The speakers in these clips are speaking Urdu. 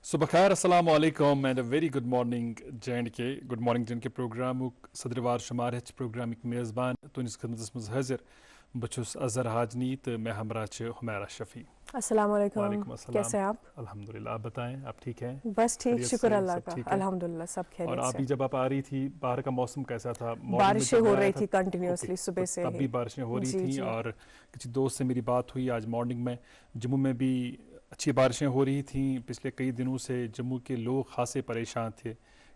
صبح خیر السلام علیکم and very good morning JNK good morning JNK پروگرامک صدروار شمار پروگرامک میزبان تہندس خدمتس مز حاضر بچھس اظہر حاجنی تو میں ہمراہ حمیرہ شفیع. السلام علیکم. وعلیکم السلام. کیسے ہیں آپ؟ الحمدللہ. آپ بتائیں آپ ٹھیک ہیں؟ بس ٹھیک, شکر اللہ کا, الحمدللہ سب خیریت سے. اور ابھی جب آپ آ رہی تھی باہر کا موسم کیسا تھا؟ بارشیں ہو رہی تھی کنٹینیوسلی صبح سے. تب بھی بارشیں ہو رہی تھیں اور کسی دوست سے میری بات ہوئی آج مارننگ میں. جموں میں بھی اچھی بارشیں ہو رہی تھیں. پچھلے کئی دنوں سے جموں کے لوگ خاصے پریشان تھے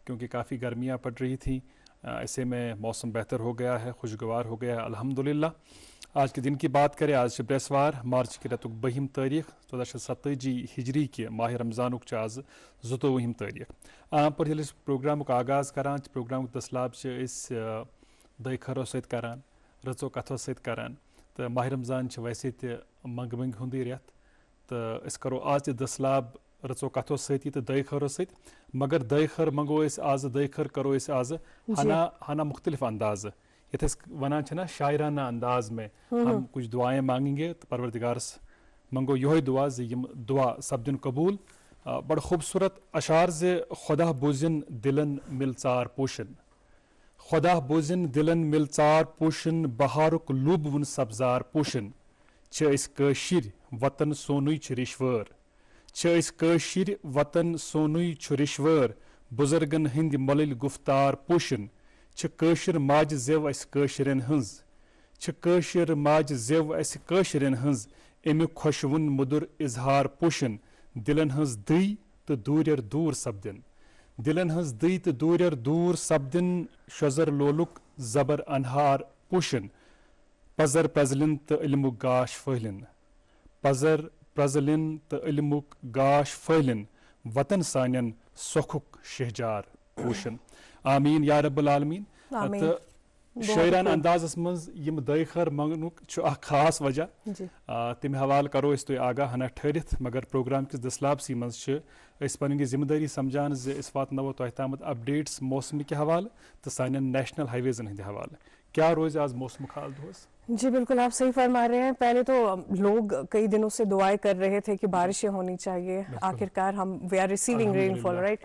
کیونکہ کافی گرمیاں پڑ رہی تھیں. ایسے میں موسم بہتر ہو گیا ہے, خوشگوار ہو گیا ہے الحمدللہ. آج کے دن کی بات کریں, آج برسوار مارچ کی رتک 20 تاریخ 1447 ہجری کے ماہ رمضان آز 22 تاریخ. عام پر ییٚلہِ أسۍ پروگرامُک آغاز کران پروگرامُک دسلاب چھِ أسۍ دۄیہِ خٲرو سۭتۍ کران, رٕژو کتھو سۭتۍ کران. تہٕ ماہ رمضان چھِ ویسے تہِ منٛگہٕ منٛگہٕ ہُنٛدُے رٮ۪تھ تہٕ أسۍ کرو آز تہِ دسلاب رٕژو کتھو سۭتی تہٕ دۄیہِ خٲرو سۭتۍ. مگر دۄیہِ خٲر منٛگو أسۍ آزٕ, دۄیہِ خٲر کرو أسۍ آزٕ ہنا مختلف اندازٕ, یتھ أسۍ ونان چھِ نا شاعرانہ انداز میں ہم کچھ دعائیں مانگیں گے تو پروردگارس منگو یہوے دعا زِ یِم دعا سپدن قبوٗل. بڑٕ خوٗبصوٗرت اشعار زِ خۄدا بوٗزِن دِلن مِل ژار پوشن, خۄدا بوٗزِن دِلن مِل ژار پوشن, بہارُک لوٗبوُن سبزار پوشن. چھِ أسۍ کٲشِرۍ وطن سونُے چھُ رِشوٲر, چھِ أسۍ کٲشِرۍ وطن سونُے چھُ رِشوٲر, بُزرگن ہٕنٛدۍ مۄلٕلۍ گُفتار پوشن. چھِ کٲشِر ماجہِ زٮ۪و اَسہِ کٲشرٮ۪ن ہٕنٛز, چھِ کٲشِر ماجہِ زٮ۪و اَسہِ کٲشرٮ۪ن ہٕنٛز, اَمیُک خۄشوُن مُدُر اظہار پوشن. دِلن ہٕنٛز دٕے تہٕ دوٗرٮ۪ر دوٗر سپدن, دِلن ہٕنٛز دٕے تہٕ دوٗرٮ۪ر دوٗر سپدن, شۄزر لولُک زبر انہار پوشن. پزر پرٛزلن تہٕ علمُک گاش پھٔہلِن, پزر پرٛزلن تہٕ علمُک گاش پھٔہلِن, وطن سانٮ۪ن سۄکھُک شہجار پوشن. آمیٖن یا رب العالمیٖن. تہٕ شٲعرانہ اندازس منٛز یِم دۄیہِ خٲر منٛگنُک چھُ اکھ خاص وجہ, تمہِ حوالہٕ کرو أسۍ تُہۍ آگاہ ہنا ٹھٔہرِتھ. مگر پروگرام کِس دسلابسٕے منٛز چھِ أسۍ پنٕنۍ یہِ ذمہٕ دٲری سمجھان زِ أسۍ واتناوو تۄہہِ تامَتھ اپڈیٹس موسمٕکہِ حوالہٕ تہٕ سانٮ۪ن نیشنل ہائی ویزن ہٕنٛدِ حوالہٕ. کیا روزِ آز موسمُک حال دۄہس؟ جی بالکل آپ صحیح فرما رہے ہیں. پہلے تو لوگ کئی دنوں سے دعائیں کر رہے تھے کہ بارشیں ہونی چاہیے, آخرکار ہم we are receiving rainfall, right.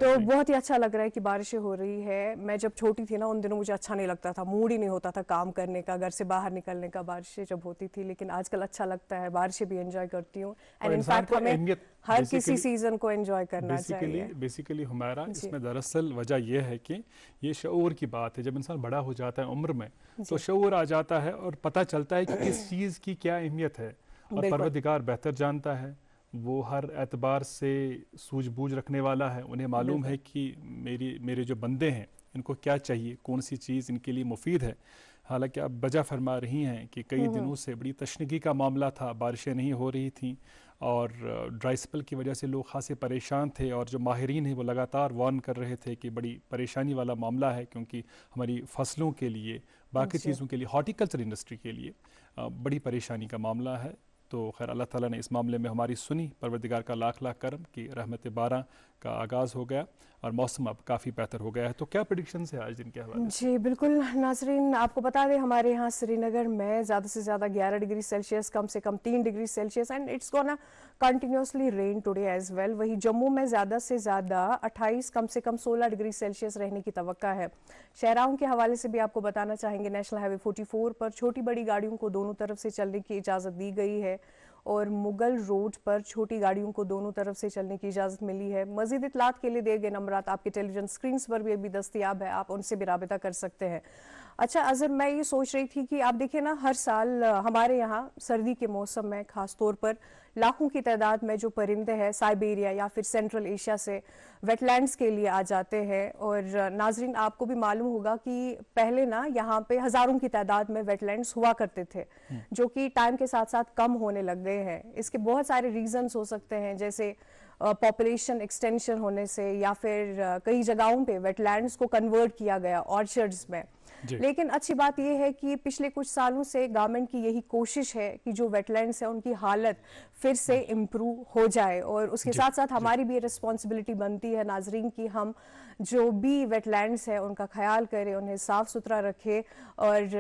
تو بہت ہی اچھا لگ رہا ہے کہ بارشیں ہو رہی ہے. میں جب چھوٹی تھی نا ان دنوں مجھے اچھا نہیں لگتا تھا, موڈ ہی نہیں ہوتا تھا کام کرنے کا, گھر سے باہر نکلنے کا, بارشیں جب ہوتی تھی. لیکن آج کل اچھا لگتا ہے, بارشیں بھی انجوائے کرتی ہوں. اینڈ ان فیکٹ ہمیں ہر کسی سیزن کو انجوائے کرنا چاہیے. بیسیکلی ہمارا اس میں دراصل وجہ یہ ہے کہ یہ شعور کی بات ہے. جب انسان بڑا ہو جاتا ہے عمر میں تو شعور آ جاتا ہے اور پتہ چلتا ہے کہ کس چیز کی کیا اہمیت ہے, اور پروردگار بہتر جانتا ہے. وہ ہر اعتبار سے سوجھ بوجھ رکھنے والا ہے. انہیں معلوم ہے کہ میرے جو بندے ہیں ان کو کیا چاہیے, کون سی چیز ان کے لیے مفید ہے. حالانکہ آپ بجا فرما رہی ہیں کہ کئی دنوں سے بڑی تشنگی کا معاملہ تھا, بارشیں نہیں ہو رہی تھیں اور ڈرائی سپل کی وجہ سے لوگ خاصے پریشان تھے. اور جو ماہرین ہیں وہ لگاتار وارن کر رہے تھے کہ بڑی پریشانی والا معاملہ ہے, کیونکہ ہماری فصلوں کے لیے, باقی چیزوں کے لیے, ہارٹیکلچر انڈسٹری کے لیے بڑی پریشانی کا معاملہ ہے. تو خیر اللہ تعالیٰ نے اس معاملے میں ہماری سنی. پروردگار کا لاکھ لاکھ کرم کہ رحمت بارہ کا آغاز ہو گیا اور موسم اب کافی بہتر ہو گیا ہے. تو کیا پریڈکشنز ہے آج دن کے حوالے سے؟ جی بالکل ناظرین, آپ کو بتا دیں ہمارے یہاں سری نگر میں زیادہ سے زیادہ 11 ڈگری سیلسیس, کم سے کم 3 degree Celsius, and it's gonna continuously rain today as well. وہی جموں میں زیادہ سے زیادہ 28, کم سے کم 16 ڈگری سیلسیس رہنے کی توقع ہے. شہراہوں کے حوالے سے بھی آپ کو بتانا چاہیں گے, نیشنل ہائی وے 44 پر چھوٹی بڑی گاڑیوں کو دونوں طرف سے چلنے کی اجازت دی گئی ہے, اور مغل روڈ پر چھوٹی گاڑیوں کو دونوں طرف سے چلنے کی اجازت ملی ہے. مزید اطلاعات کے لیے دیے گئے نمبرات آپ کے ٹیلی ویژن اسکرینس پر بھی ابھی دستیاب ہے, آپ ان سے بھی رابطہ کر سکتے ہیں. اچھا اظہر, میں یہ سوچ رہی تھی کہ آپ دیکھیں نا, ہر سال ہمارے یہاں سردی کے موسم میں خاص طور پر لاکھوں کی تعداد میں جو پرندے ہیں سائبیریا یا پھر سینٹرل ایشیا سے ویٹ لینڈز کے لیے آ جاتے ہیں. اور ناظرین آپ کو بھی معلوم ہوگا کہ پہلے نا یہاں پہ ہزاروں کی تعداد میں ویٹ لینڈز ہوا کرتے تھے, جو کہ ٹائم کے ساتھ ساتھ کم ہونے لگ گئے ہیں. اس کے بہت سارے ریزنز ہو سکتے ہیں, جیسے پاپولیشن ایکسٹینشن ہونے سے, یا پھر کئی جگہوں پہ ویٹ لینڈز کو کنورٹ کیا گیا آرچرڈز میں. لیکن اچھی بات یہ ہے کہ پچھلے کچھ سالوں سے گورنمنٹ کی یہی کوشش ہے کہ جو ویٹ لینڈز ہیں ان کی حالت پھر سے امپروو ہو جائے, اور اس کے ساتھ ساتھ ہماری بھی رسپانسبلٹی بنتی ہے ناظرین کی ہم جو بھی ویٹ لینڈز ہیں ان کا خیال کریں, انہیں صاف ستھرا رکھے. اور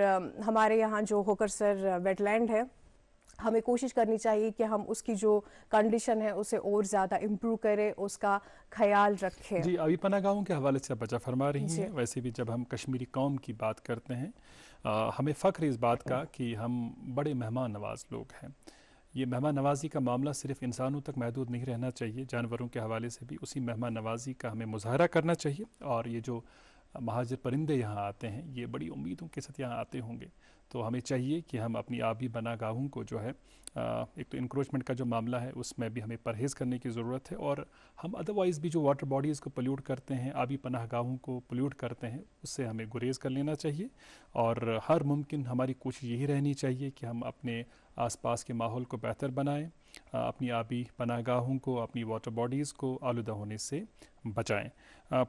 ہمارے یہاں جو ہوکر سر ویٹ لینڈ ہے ہمیں کوشش کرنی چاہیے کہ ہم اس کی جو کنڈیشن ہے اسے اور زیادہ امپروو کریں, اس کا خیال رکھیں. جی, ابھی پناہ گاہوں کے حوالے سے بچہ فرما رہی جی. ہیں. ویسے بھی جب ہم کشمیری قوم کی بات کرتے ہیں ہمیں فخر اس بات کا کہ ہم بڑے مہمان نواز لوگ ہیں. یہ مہمان نوازی کا معاملہ صرف انسانوں تک محدود نہیں رہنا چاہیے, جانوروں کے حوالے سے بھی اسی مہمان نوازی کا ہمیں مظاہرہ کرنا چاہیے. اور یہ جو مہاجر پرندے یہاں آتے ہیں یہ بڑی امیدوں کے ساتھ یہاں آتے ہوں گے, تو ہمیں چاہیے کہ ہم اپنی آبی پناہ گاہوں کو جو ہے ایک تو انکروچمنٹ کا جو معاملہ ہے اس میں بھی ہمیں پرہیز کرنے کی ضرورت ہے, اور ہم ادروائز بھی جو واٹر باڈیز کو پلیوٹ کرتے ہیں, آبی پناہ گاہوں کو پلیوٹ کرتے ہیں, اس سے ہمیں گریز کر لینا چاہیے. اور ہر ممکن ہماری کوشش یہی رہنی چاہیے کہ ہم اپنے آس پاس کے ماحول کو بہتر بنائیں, اپنی آبی پناہ گاہوں کو, اپنی واٹر باڈیز کو آلودہ ہونے سے بچائیں.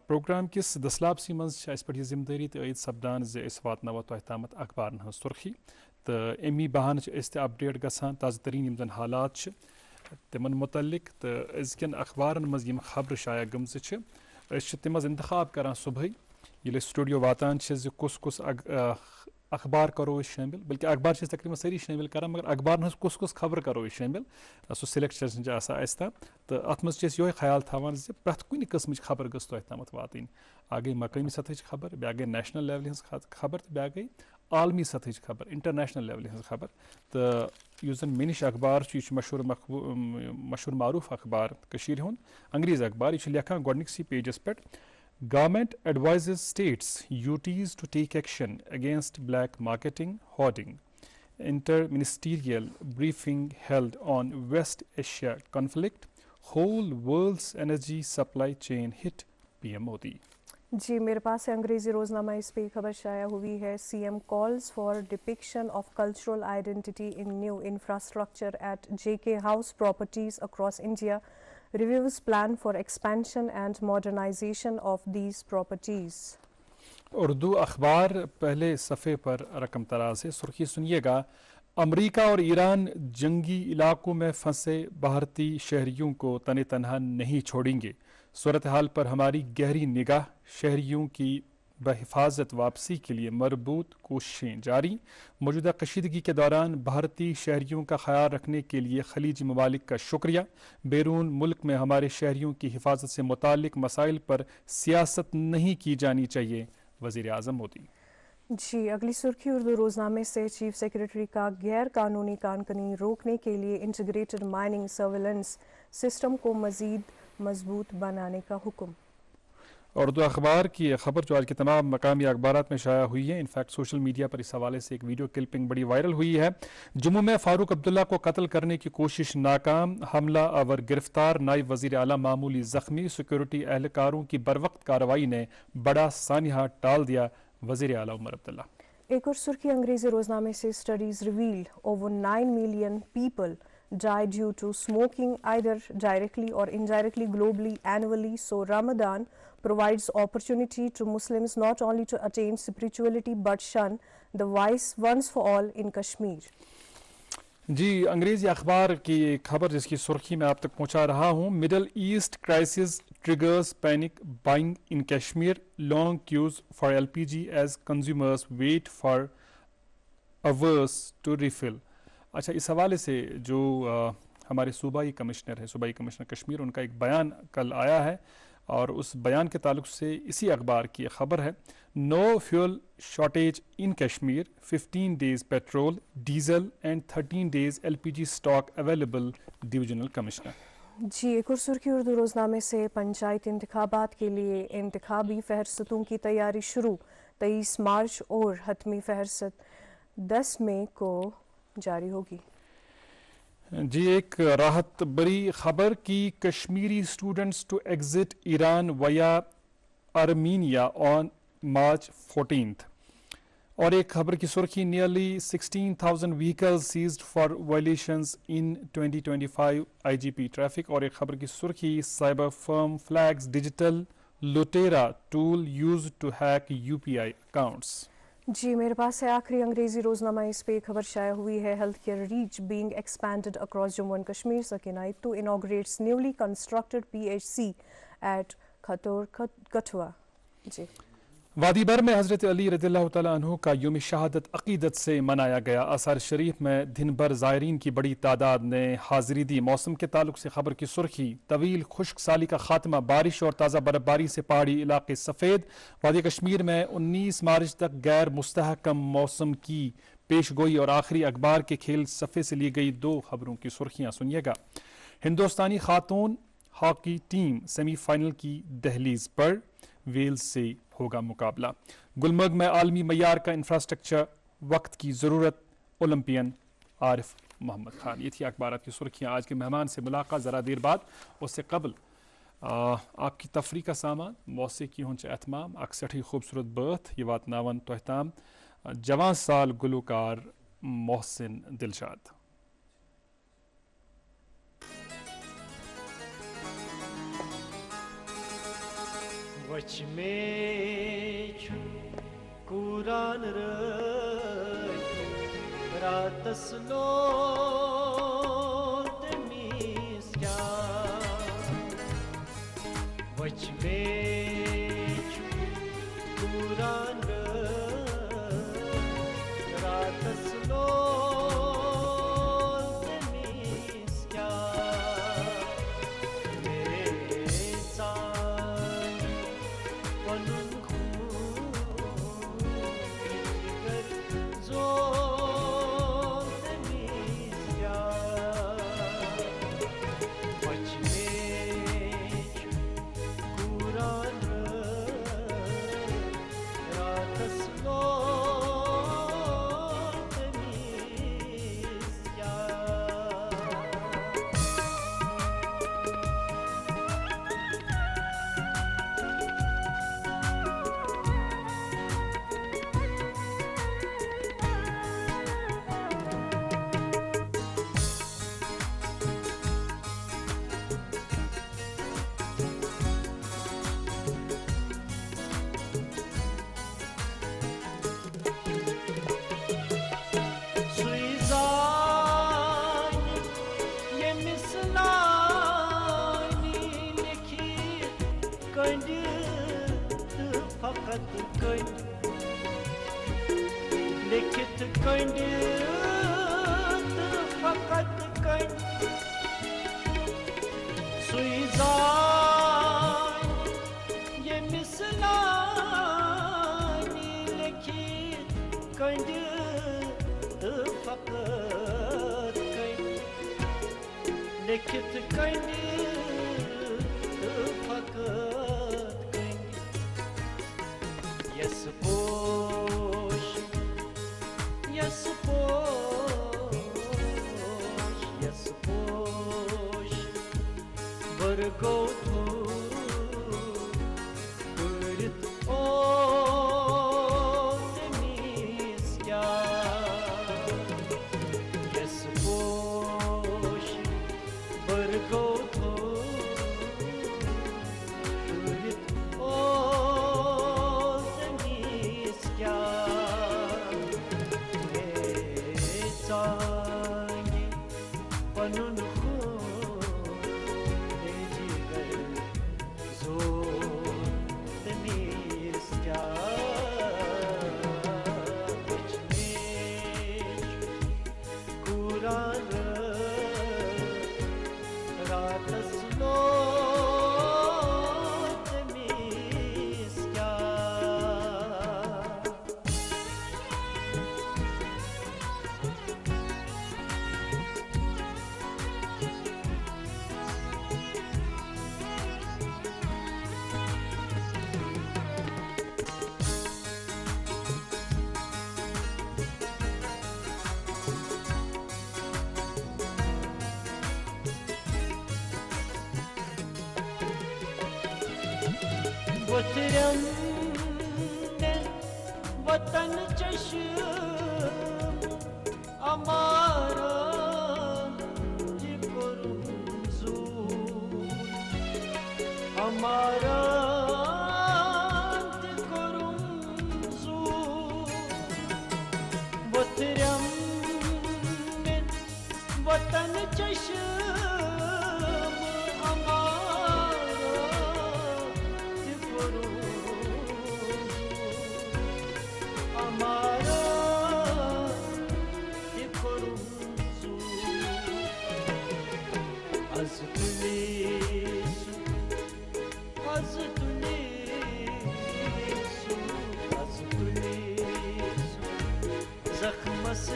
پروگرام کس دسلابسی مز اس پہ ذمہ داری تو عید سپدان زِ اس واتناو تۄہہِ تامَتھ اخبارن ہٕنٛز سرخی, تو امی بہانہٕ چھِ أسۍ تہِ اپڈیٹ گژھان تازٕ ترین یِم زن حالات چھِ تمن متعلق, تو أزکٮ۪ن اخبارن منٛز یِم خبرٕ شایع گٔمژٕ چھِ أسۍ چھِ تِم منٛز انتخاب کران صبحٲے ییٚلہِ أسۍ سٹوڈیو واتان چھِ زِ کُس کُس اخبار کرو أسۍ شٲمِل, بلکہ اخبار چھِ أسۍ تقریباً سٲری شٲمِل کران, مگر اخبارن ہٕنٛز کُس کُس خبرٕ کرو أسۍ شٲمِل سُہ سِلیکشن چھِ آسان اَسہِ تام. تہٕ اَتھ منٛز چھِ أسۍ یِہوے خیال تھاوان زِ پرٛٮ۪تھ کُنہِ قٕسمٕچ خبر گٔژھ تۄہہِ تامَتھ واتٕنۍ. اکھ گٔے مقٲمی سطحٕچ خبر, بیٛاکھ گٔے نیشنل لیولہِ ہٕنٛز خبر, تہٕ بیٛاکھ گٔے عالمی سطحٕچ خبر, انٹرنیشنل لیولہِ ہٕنٛز خبر. تہٕ یُس زن مےٚ نِش اخبار چھُ یہِ چھُ مشہوٗر معروٗف اخبار کٔشیٖرِ ہُنٛد, انگریز اخبار. یہِ چھُ لیکھان گۄڈنِکسٕے پیجس پٮ۪ٹھ Government advises states UTs to take action against black marketing hoarding. Inter-ministerial briefing held on West Asia conflict. Whole world's energy supply chain hit PM Modi. جی میرے پاس ہے انگریزی روزنامہ, اس پہ خبر شائع ہوئی ہے. C M calls for depiction of cultural identity in new infrastructure at JK house properties across India, reviews plan for expansion and modernisation of these properties. Urdu اخبار پہلے صفحے پر رقم تراز ہے, سرخی سنیے گا. امریکہ اور ایران جنگی علاقوں میں پھنسے بھارتی شہریوں کو تن تنہا نہیں چھوڑیں گے. صورتحال پر ہماری گہری نگاہ, شہریوں کی بحفاظت واپسی کے لیے مربوط کوششیں جاری. موجودہ کشیدگی کے دوران بھارتی شہریوں کا خیال رکھنے کے لیے خلیجی ممالک کا شکریہ. بیرون ملک میں ہمارے شہریوں کی حفاظت سے متعلق مسائل پر سیاست نہیں کی جانی چاہیے, وزیر اعظم مودی. جی اگلی سرخی اردو روزنامے سے, چیف سیکرٹری کا غیر قانونی کان کنی روکنے کے لیے انٹیگریٹڈ مائننگ سرویلنس سسٹم کو مزید مضبوط بنانے کا حکم. اردو اخبار کی خبر جو آج کے تمام مقامی اخبارات میں شائع ہوئی ہے, انفیکٹ سوشل میڈیا پر اس حوالے سے ایک ویڈیو کلپنگ بڑی وائرل ہوئی ہے. جموں میں فاروق عبداللہ کو قتل کرنے کی کوشش ناکام, حملہ آور گرفتار, نائب وزیر اعلیٰ معمولی زخمی, سیکورٹی اہلکاروں کی بروقت کارروائی نے بڑا سانحہ ٹال دیا, وزیر اعلیٰ عمر عبداللہ. ایک اور سرخی انگریزی روزنامے سے, studies reveal over 9 million people die due to smoking either directly or indirectly globally annually, so Ramadan provides opportunity to Muslims not only to attain spirituality but shun the vice once for all in Kashmir. جی انگریزی اخبار کی ایک خبر جس کی سرخی میں آپ تک پہنچا رہا ہوں. Middle east crisis triggers panic buying in Kashmir, long queues for LPG as consumers wait for hours to refill. اچھا, اس حوالے سے جو ہمارے صوبائی کمشنر ہے, صوبائی کمشنر کشمیر, ان کا ایک بیان کل آیا ہے, اور اس بیان کے تعلق سے اسی اخبار کی خبر ہے. No fuel shortage in Kashmir, 15 days petrol diesel and 13 days LPG stock available, divisional commissioner. جی ایک اور سرخی اردو روزنامے سے, پنچایت انتخابات کے لیے انتخابی فہرستوں کی تیاری شروع, 23 مارچ اور حتمی فہرست 10 مئی کو جاری ہوگی. جی ایک راحت بری خبر کی, Kashmiri students to exit Iran via Armenia on March 14th. اور ایک خبر کی سرخی, nearly 16,000 vehicles seized for violations in 2025 IGP traffic. اور ایک خبر کی سرخی, cyber firm flags digital Lotera tool used to hack UPI accounts. جی میرے پاس ہے آخری انگریزی روزنامہ, اس پہ خبر شائع ہوئی ہے. Health care reach being expanded across Jammu and Kashmir, Sakina اتو انوگریٹس newly constructed PHC at کھتور Kathua. جی وادی بر میں حضرت علی رضی اللہ تعالیٰ عنہ کا یوم شہادت عقیدت سے منایا گیا. آثار شریف میں دن بھر زائرین کی بڑی تعداد نے حاضری دی. موسم کے تعلق سے خبر کی سرخی: طویل خشک سالی کا خاتمہ، بارش اور تازہ برف باری سے پہاڑی علاقے سفید. وادی کشمیر میں 19 مارچ تک غیر مستحکم موسم کی پیش گوئی. اور آخری اخبار کے کھیل صفحے سے لی گئی 2 خبروں کی سرخیاں سنیے گا. ہندوستانی خاتون ہاکی ٹیم سیمی فائنل کی دہلیز پر، ویلز سے ہوگا مقابلہ. گلمرگ میں عالمی معیار کا انفراسٹرکچر، وقت کی ضرورت، اولمپئن عارف محمد خان. یہ تھی اخبارات کی سرخیاں. آج کے مہمان سے ملاقات ذرا دیر بعد. اس سے قبل آپ کی تفریح کا سامان، موسیقی ہنچ اہتمام، اکھ سٹھی خوبصورت بٲتھ یہ واتناون تۄہہِ تام جوان سال گلوکار محسن دلشاد. وچ میں چھُ قرآن راتس لول تٔمِس کیٛاہ. وچ میں چھُ قرآن راتس لول تٔمِس کیٛاہ. میرے ساتھ پنُن خوٗن جگر زول تٔمِس کیٛاہ. وچ میں چھُ قرآن راتس لول تٔمِس کیٛاہ. سُے زانہِ ییٚمِس نانہِ لیکھِتھ کٔنڈِ تہٕ فقط کٔنڈ. لیکھِتھ کٔنڈِ تہٕ فقط کٔنڈ. سُے زانہِ ییٚمِس نانہِ لیکھِتھ کٔنڈِ تہٕ فقط کٔنڈ. لیکھِتھ کٔنڈِ تہٕ فقط کٔنڈ. یس پوش یس پوش یس پوش ورگو کٔرِتھ اوس تٔمِس کیٛاہ. یس پوش ورگو کٔرِتھ اوس تٔمِس کیٛاہ. ہے ژانٛگہِ پنُن خوٗن جگر زول تٔمِس کیٛاہ. وچ میں چھُ قرآن راتس لول تٔمِس کیٛاہ. وترم نے وطن چشم ہمارا جی کرم زور. ہمارا جی کرم زور. وترم نے وطن چشم ہمارا جی کرم زور. زخمس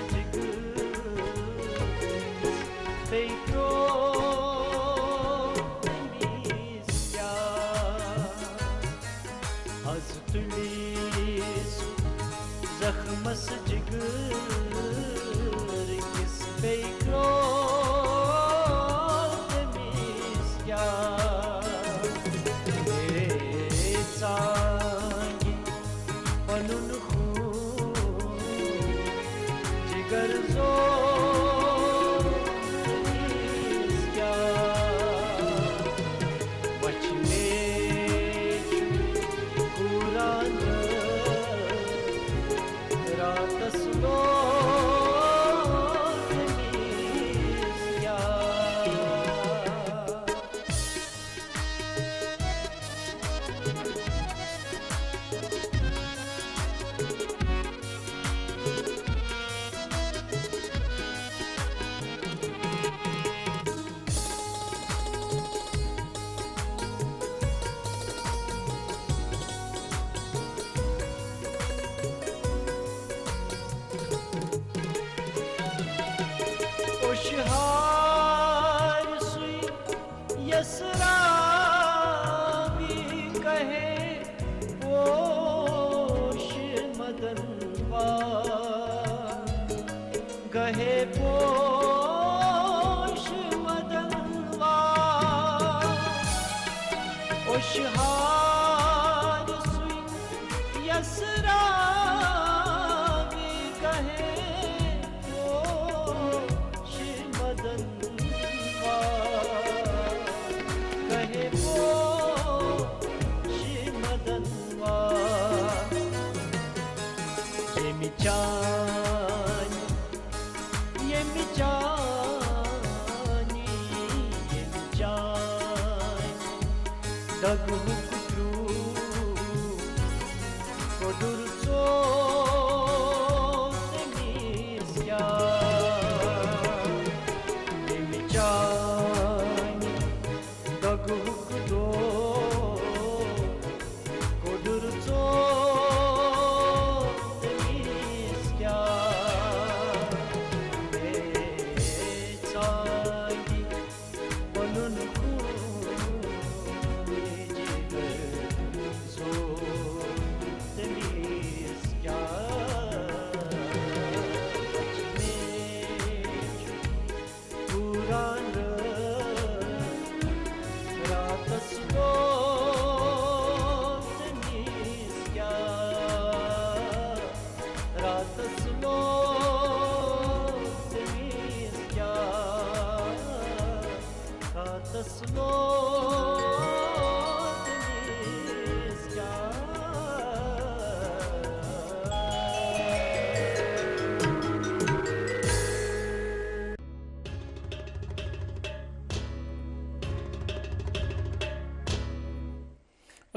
پیکرو تمیز از تلیس زخمس جگر کس پیکرو تمیز سانگی پنون خون جگر زور تمیز بچنے قرآن رات سلو شہار سوئی یسراوی کہے پوش مدن وار کہے پوش مدن وار شہار سوئی یسراوی کہے دگ ہکرو کدر سو تمیز چانی دگ ہکرو کدر سو تمیز سانگی پنن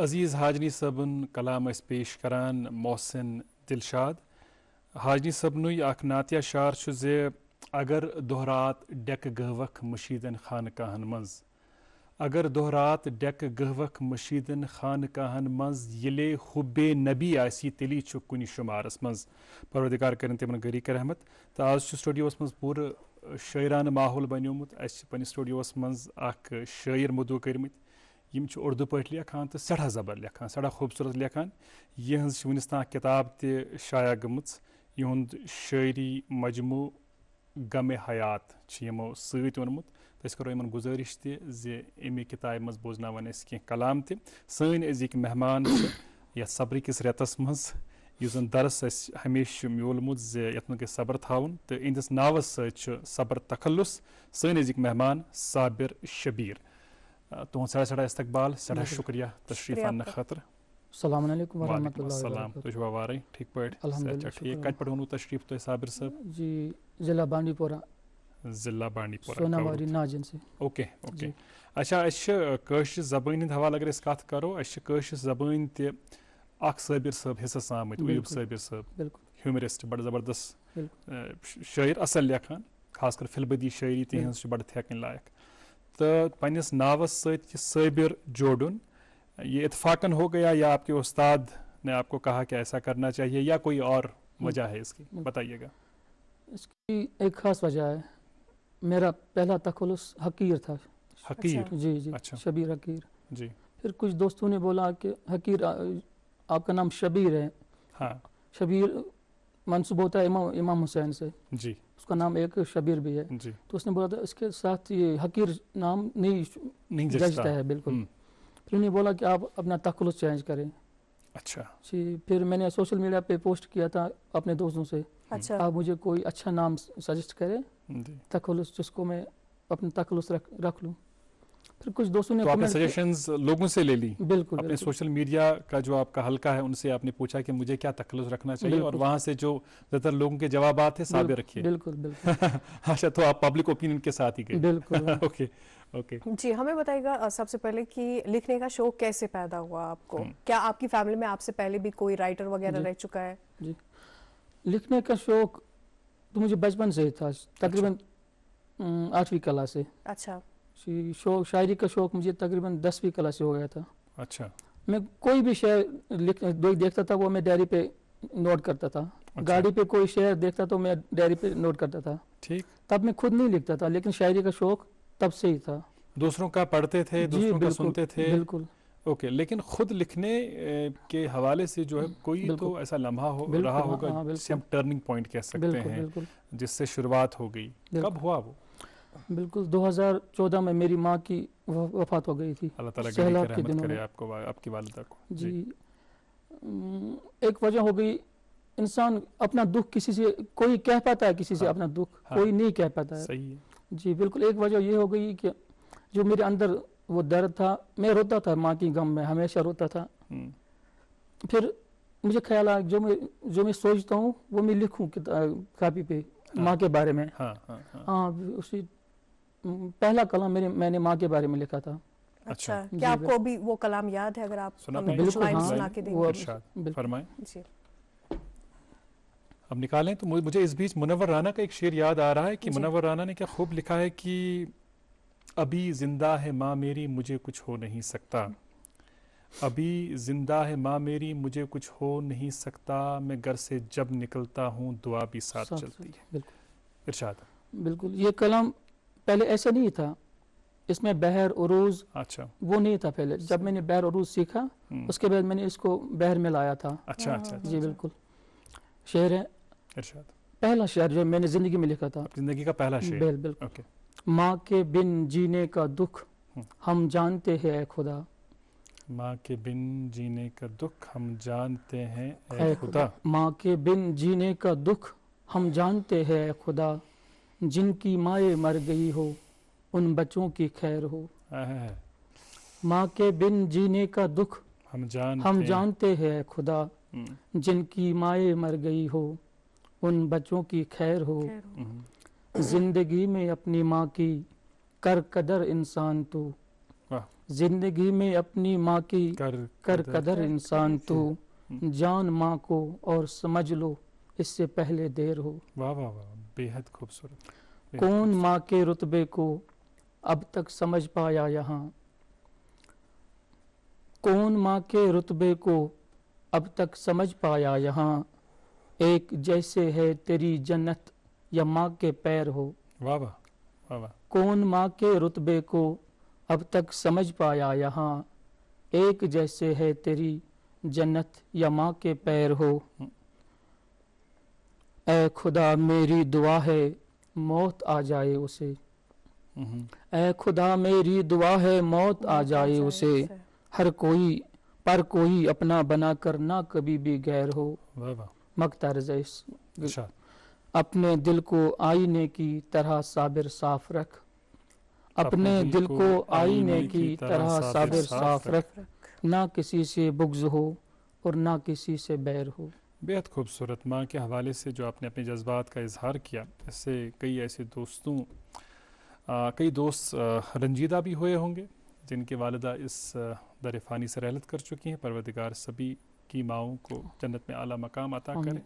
عزیز حاجنی صبن کلام اس پیش کران محسن دلشاد حاجنی صبنوی اخ ناتیہ شعر چھ زِ اگر دہرات ڈیک گہوکھ مشیدن خانقاہن منز اگر دہرات ڈیک گہوکھ مشیدن خانقاہن منز یلے حب نبی آسی تیلی چھ کنی شمارس منز پروردگار کرن تمن گری رحمت تو آج سٹوڈیوس منز پور شاعرانہ ماحول بنیومت اس پنس سٹوڈیوس منز اخ شاعر مدعو کرمت یم چھ اردو پٲٹھۍ لیکھان تہٕ سٮ۪ٹھاہ زبر لیکھان سٮ۪ٹھاہ خوٗبصوٗرت لیکھان یِہٕنٛز چھِ وُنیُس تام کِتاب تہِ شایع گٔمٕژ یِہُنٛد شٲعری مجموٗع غمِ حیات چھِ یِمو سۭتۍ اوٚنمُت تہٕ أسۍ کَرو یِمن گُزٲرِش تہِ زِ اَمہِ کِتابہِ منٛز بوزناون أسۍ کینٛہہ کلام تہِ سٲنۍ أزِکۍ مہمان چھِ یتھ صبرٕکِس رٮ۪تس منٛز یُس زن درس اَسہِ ہمیشہِ چھُ میوٗلمُت زِ یتھ منٛز گژھِ صبر تھاوُن تہٕ یِہنٛدِس ناوس سۭتۍ چھُ صبر تخلُص سٲنۍ أزِکۍ مہمان صابر شبیٖر تُہُنٛد سٮ۪ٹھاہ سٮ۪ٹھاہ استقبال سٮ۪ٹھاہ شُکریہ تشریٖف اننہٕ خٲطرٕ السلام علیکم ورحمۃ اللہ السلام تُہۍ چھِوا وارٕے ٹھیٖک پٲٹھۍ ٹھیٖک کتہِ پٮ۪ٹھ اوٚنوٕ تشریٖف تۄہہِ صابر صٲب جی ضلع بانڈی پورہ ضلع بانڈی پورہ سوناواری ناجن سے اوکے اوکے اچھا أسۍ چھِ کٲشرِ زبٲنۍ ہِنٛدۍ حوالہٕ اگر أسۍ کتھ کرو اَسہِ چھِ کٲشرِ زبٲنۍ تہِ اکھ صٲبر صٲب حصس آمٕتۍ اویوٗب صٲبر صٲب ہیوٗمرسٹ بڑٕ زبردست شٲعر اصل لیکھان خاص کر فِلبدی شٲعری تِہنٛز چھِ بڑٕ تھیکٕنۍ لایق تہٕ پننِس ناوس سۭتۍ یہِ صٲبر جوڑُن یہ اتفاقاً ہو گیا یا آپ کے استاد نے آپ کو کہا کہ ایسا کرنا چاہیے یا کوئی اور وجہ ہے اس کی؟ بتائیے گا. اس کی ایک خاص وجہ ہے، میرا پہلا تخلص حقیر تھا. حقیر؟ جی جی، اچھا شبیر حقیر. جی. پھر کچھ دوستوں نے بولا کہ حقیر آپ کا نام شبیر ہے. ہاں شبیر منسوب ہوتا ہے امام حسین سے، جی اس کا نام ایک شبیر بھی ہے. جی. تو اس نے بولا تھا اس کے ساتھ یہ حقیر نام نہیں جچتا ہے بالکل. پھر انہیں بولا کہ آپ اپنا تخلص چینج کریں. اچھا جی. پھر میں نے سوشل میڈیا پہ پوسٹ کیا تھا اپنے دوستوں سے، اچھا آپ مجھے کوئی اچھا نام سجیسٹ کریں جی. تخلص جس کو میں اپنا تخلص رکھ لوں. پھر کچھ دوستوں نے تو آپ نے comment کیا- سجیشنز لوگوں سے لے لی؟ بالکل اپنے بالکل سوشل میڈیا کا جو آپ کا حلقہ ہے ان سے آپ نے پوچھا کہ مجھے کیا تخلص رکھنا چاہیے، اور بالکل. وہاں سے جو زیادہ تر لوگوں کے جوابات ہیں ثابت رکھیے. بالکل بالکل اچھا، تو آپ پبلک اوپینین کے ساتھ ہی گئے؟ بالکل. Okay okay. جی. ہمیں بتائیے گا سب سے پہلے کہ لکھنے کا شوق کیسے پیدا ہوا آپ کو؟ کیا آپ کی فیملی میں آپ سے پہلے بھی کوئی رائٹر وغیرہ جی. رہ چکا ہے؟ جی. لکھنے کا شوق تو مجھے بچپن سے ہی تھا، تقریباً 8ویں کلاس سے. اچھا. شوق شاعری کا شوق مجھے تقریباً 10ویں کلاس سے ہو گیا تھا. اچھا. میں کوئی بھی شعر دیکھتا تھا وہ میں ڈائری پہ نوٹ کرتا تھا. گاڑی پہ کوئی شعر دیکھتا تو میں ڈائری پہ نوٹ کرتا تھا. ٹھیک. تب میں خود نہیں لکھتا تھا لیکن شاعری کا شوق تب سے ہی تھا. دوسروں کا پڑھتے تھے، جی دوسروں کا بالکل سنتے تھے؟ بالکل اوکے. لیکن خود لکھنے کے حوالے سے جو ہے کوئی بالکل. تو ایسا لمحہ بالکل. رہا ہوگا ہاں جسے ہم بالکل ٹرننگ پوائنٹ کہہ سکتے بالکل ہیں، بالکل جس سے شروعات ہو گئی. بالکل. کب ہوا وہ؟ بالکل 2014 میں میری ماں کی وفات ہو گئی تھی. اللہ تعالیٰ گھر سیلاب کی کے رحمت دنوں کرے میں. آپ کو، آپ کی والدہ کو. جی. ایک وجہ ہو گئی، انسان اپنا دکھ کسی سے کوئی کہہ پاتا ہے، کسی سے اپنا دکھ کوئی نہیں کہہ پاتا ہے. صحیح ہے. جی بالکل. ایک وجہ یہ ہو گئی کہ جو میرے اندر وہ درد تھا، میں روتا تھا ماں کی غم میں، ہمیشہ روتا تھا. پھر مجھے خیال آیا جو میں سوچتا ہوں وہ میں لکھوں کاپی پہ ماں کے بارے میں. ہاں اسی پہلا کلام میں نے ماں کے بارے میں لکھا تھا. اچھا. کیا آپ کو بھی وہ کلام یاد ہے؟ اگر آپ ہمیں کچھ لائن سنا کے دیں گے. فرمائیں. جی. اب نکالیں. تو مجھے اس بیچ منور رانا کا ایک شعر یاد آ رہا ہے کہ منور رانا نے کیا خوب لکھا ہے کہ ابھی زندہ ہے ماں میری مجھے کچھ ہو نہیں سکتا، ابھی زندہ ہے ماں میری مجھے کچھ ہو نہیں سکتا، میں گھر سے جب نکلتا ہوں دعا بھی ساتھ چلتی ہے. بالکل. ارشاد. بالکل. یہ کلام پہلے ایسا نہیں تھا، اس میں بحر عروض اچھا وہ نہیں تھا پہلے. جب میں نے بحر عروض سیکھا اس کے بعد میں نے اس کو بحر میں لایا تھا. اچھا اچھا. جی بالکل. شعر ہے، ارشاد. پہلا شعر جو میں نے زندگی میں لکھا تھا. زندگی کا پہلا شعر. بالکل. اوکے. ماں کے بن جینے کا دکھ ہم جانتے ہیں اے خدا، ماں کے بن جینے کا دکھ ہم جانتے ہیں اے خدا. ماں کے بن جینے کا دکھ ہم جانتے ہیں اے خدا، جن کی مائیں مر گئی ہو ان بچوں کی خیر ہو. ماں کے بن جینے کا دکھ ہم جانتے ہیں اے خدا، جن کی مائیں مر گئی ہو ان بچوں کی خیر ہو. زندگی میں اپنی ماں کی کر قدر انسان تو، زندگی میں اپنی ماں کی کر قدر انسان تو، جان ماں کو اور سمجھ لو اس سے پہلے دیر ہو. واہ واہ واہ، بے حد خوبصورت. کون ماں کے رتبے کو اب تک سمجھ پایا یہاں، کون ماں کے رتبے کو اب تک سمجھ پایا یہاں، ایک جیسے ہے تیری جنت یا ماں کے پیر ہو. واہ واہ واہ واہ. کون ماں کے رتبے کو اب تک سمجھ پایا یہاں، ایک جیسے ہے تیری جنت یا ماں کے پیر ہو. اے خدا میری دعا ہے موت آ جائے اسے، اے خدا میری دعا ہے موت آ جائے اسے، ہر کوئی پر کوئی اپنا بنا کر نہ کبھی بھی غیر ہو. مقطع رضائش. اپنے دل کو آئینے کی طرح صابر صاف رکھ، اپنے دل کو آئینے کی طرح صابر صاف رکھ، نہ کسی سے بغض ہو اور نہ کسی سے بیر ہو. بہت خوبصورت. ماں کے حوالے سے جو آپ نے اپنے جذبات کا اظہار کیا، اس سے کئی ایسے کئی دوست رنجیدہ بھی ہوئے ہوں گے جن کے والدہ اس در فانی سے رحلت کر چکی ہیں. پروردگار سبھی کی ماؤں کو جنت میں اعلیٰ مقام عطا کرے،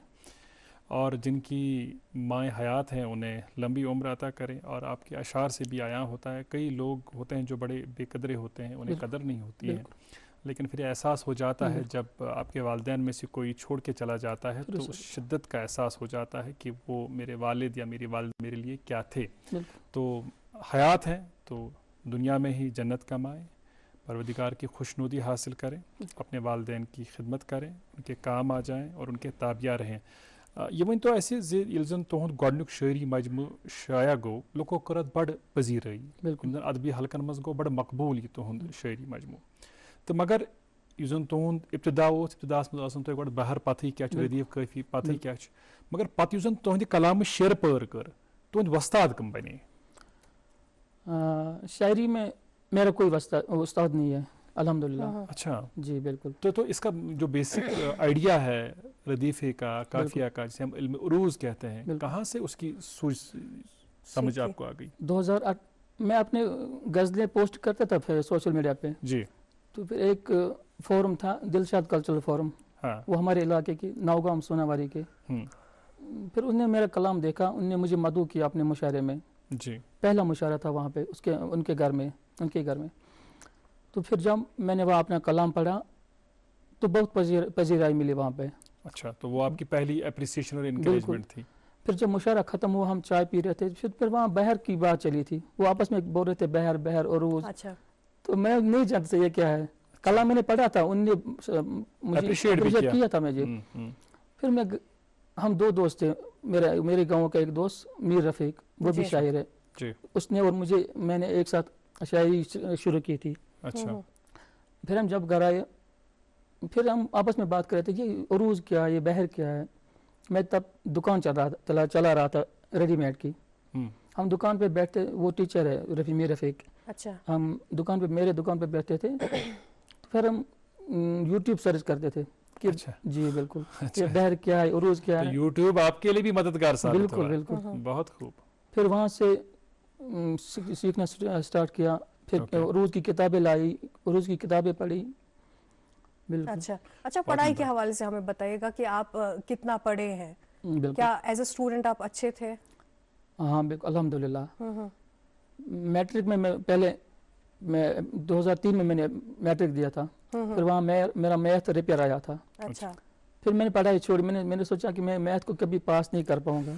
اور جن کی مائیں حیات ہیں انہیں لمبی عمر عطا کرے. اور آپ کے اشعار سے بھی آیا ہوتا ہے کئی لوگ ہوتے ہیں جو بڑے بے قدرے ہوتے ہیں، انہیں قدر نہیں ہوتی ہے، لیکن پھر احساس ہو جاتا ہے جب آپ کے والدین میں سے کوئی چھوڑ کے چلا جاتا ہے تو اس شدت کا احساس ہو جاتا ہے کہ وہ میرے والد یا میری والد میرے لیے کیا تھے. تو حیات ہیں تو دنیا میں ہی جنت کمائیں, پروردگار کی خوشنودی حاصل کریں, اپنے والدین کی خدمت کریں, ان کے کام آ جائیں اور ان کے تابعہ رہیں. یہ ون تو ایسے یل زن تہد گۄڈنیُک شاعری مجموع شایع گو لُکو کٔر اتھ بڑ پذیرٲیی, یِم زن ادبی حلقن منٛز گوٚو بڑ مقبوٗل یہ تہنٛد شاعری مجموع. تو مگر یُس زن تہنٛد ابتدا اوس, ابتداہس منٛز ٲسن تۄہہِ گۄڈٕ بہر پتھٕے کیٛاہ چھُ, ردیف کٲفی پتھٕے کیٛاہ چھُ, مگر پتہٕ یُس زن تہنٛدِ کلامہٕ شیر پٲر کٔر, تہنٛدۍ وۄستاد کم بنے؟ شاعری میں میرا کوئی استاد نہیں ہے الحمدللہ. اچھا جی بالکل. تو اس کا جو بیسک آئیڈیا ہے ردیفے کا, قافیہ کا, جسے ہم علم عروض کہتے ہیں, کہاں سے اس کی سوچ سمجھ آپ کو آ گئی؟ 2008 میں اپنے غزلیں پوسٹ کرتا تھا پھر سوشل میڈیا پہ. جی. تو پھر ایک فورم تھا دلشاد کلچرل فورم, وہ ہمارے علاقے کی نوگام سوناواری کے. پھر انہوں نے میرا کلام دیکھا, انہوں نے مجھے مدعو کیا اپنے مشاعرے میں. جی. پہلا مشاعرہ تھا وہاں پہ ان کے گھر میں. تو پھر جب میں نے وہاں اپنا کلام پڑھا تو بہت پذیرائی ملی وہاں پہ. اچھا, تو وہ آپ کی پہلی اپریسیشن اور انکریجمنٹ تھی. پھر جب مشاعرہ ختم ہوا, ہم چائے پی رہے تھے, پھر وہاں بہر کی بات چلی تھی, وہ آپس میں بول رہے تھے بہر عروض. تو میں نہیں جانتا یہ کیا ہے, کلام میں نے پڑھا تھا, ان نے مجھے اپریشیٹ کیا تھا مجھے. پھر ہم دو دوست تھے, میرے گاؤں کا ایک دوست میر رفیق, وہ بھی شاعر ہے, اس نے اور میں نے ایک ساتھ شاعری شروع کی تھی. اچھا. پھر ہم جب گھر آئے, پھر ہم آپس میں بات کر رہے تھے یہ عروض کیا ہے, یہ بہر کیا ہے. میں تب دکان چلا رہا تھا ریڈی میڈ کی. ہم دکان پہ بیٹھتے, وہ ٹیچر ہے میر رفیق. اچھا. ہم میرے دکان پہ بیٹھتے تھے, پھر ہم یوٹیوب سرچ کرتے تھے کہ جی بالکل یہ بہر کیا ہے, عروض کیا ہے. یوٹیوب آپ کے لیے بھی مددگار ثابت ہوا. بالکل. بہت خوب. پھر وہاں سے سیکھنا اسٹارٹ کیا, پھر عروض کی کتابیں لائی, عروض کی کتابیں پڑھی. بالکل. اچھا, پڑھائی کے حوالے سے ہمیں بتائیے گا کہ آپ کتنا پڑھے ہیں, کیا ایز اے اسٹوڈنٹ آپ اچھے تھے؟ ہاں بالکل الحمدللہ. میٹرک میں پہلے 2003 میں نے میٹرک دیا تھا, پھر وہاں میرا میتھ ریپیئر آیا تھا. اچھا. پھر میں نے پڑھائی چھوڑی, میں نے سوچا کہ میں میتھ کو کبھی پاس نہیں کر پاؤں گا.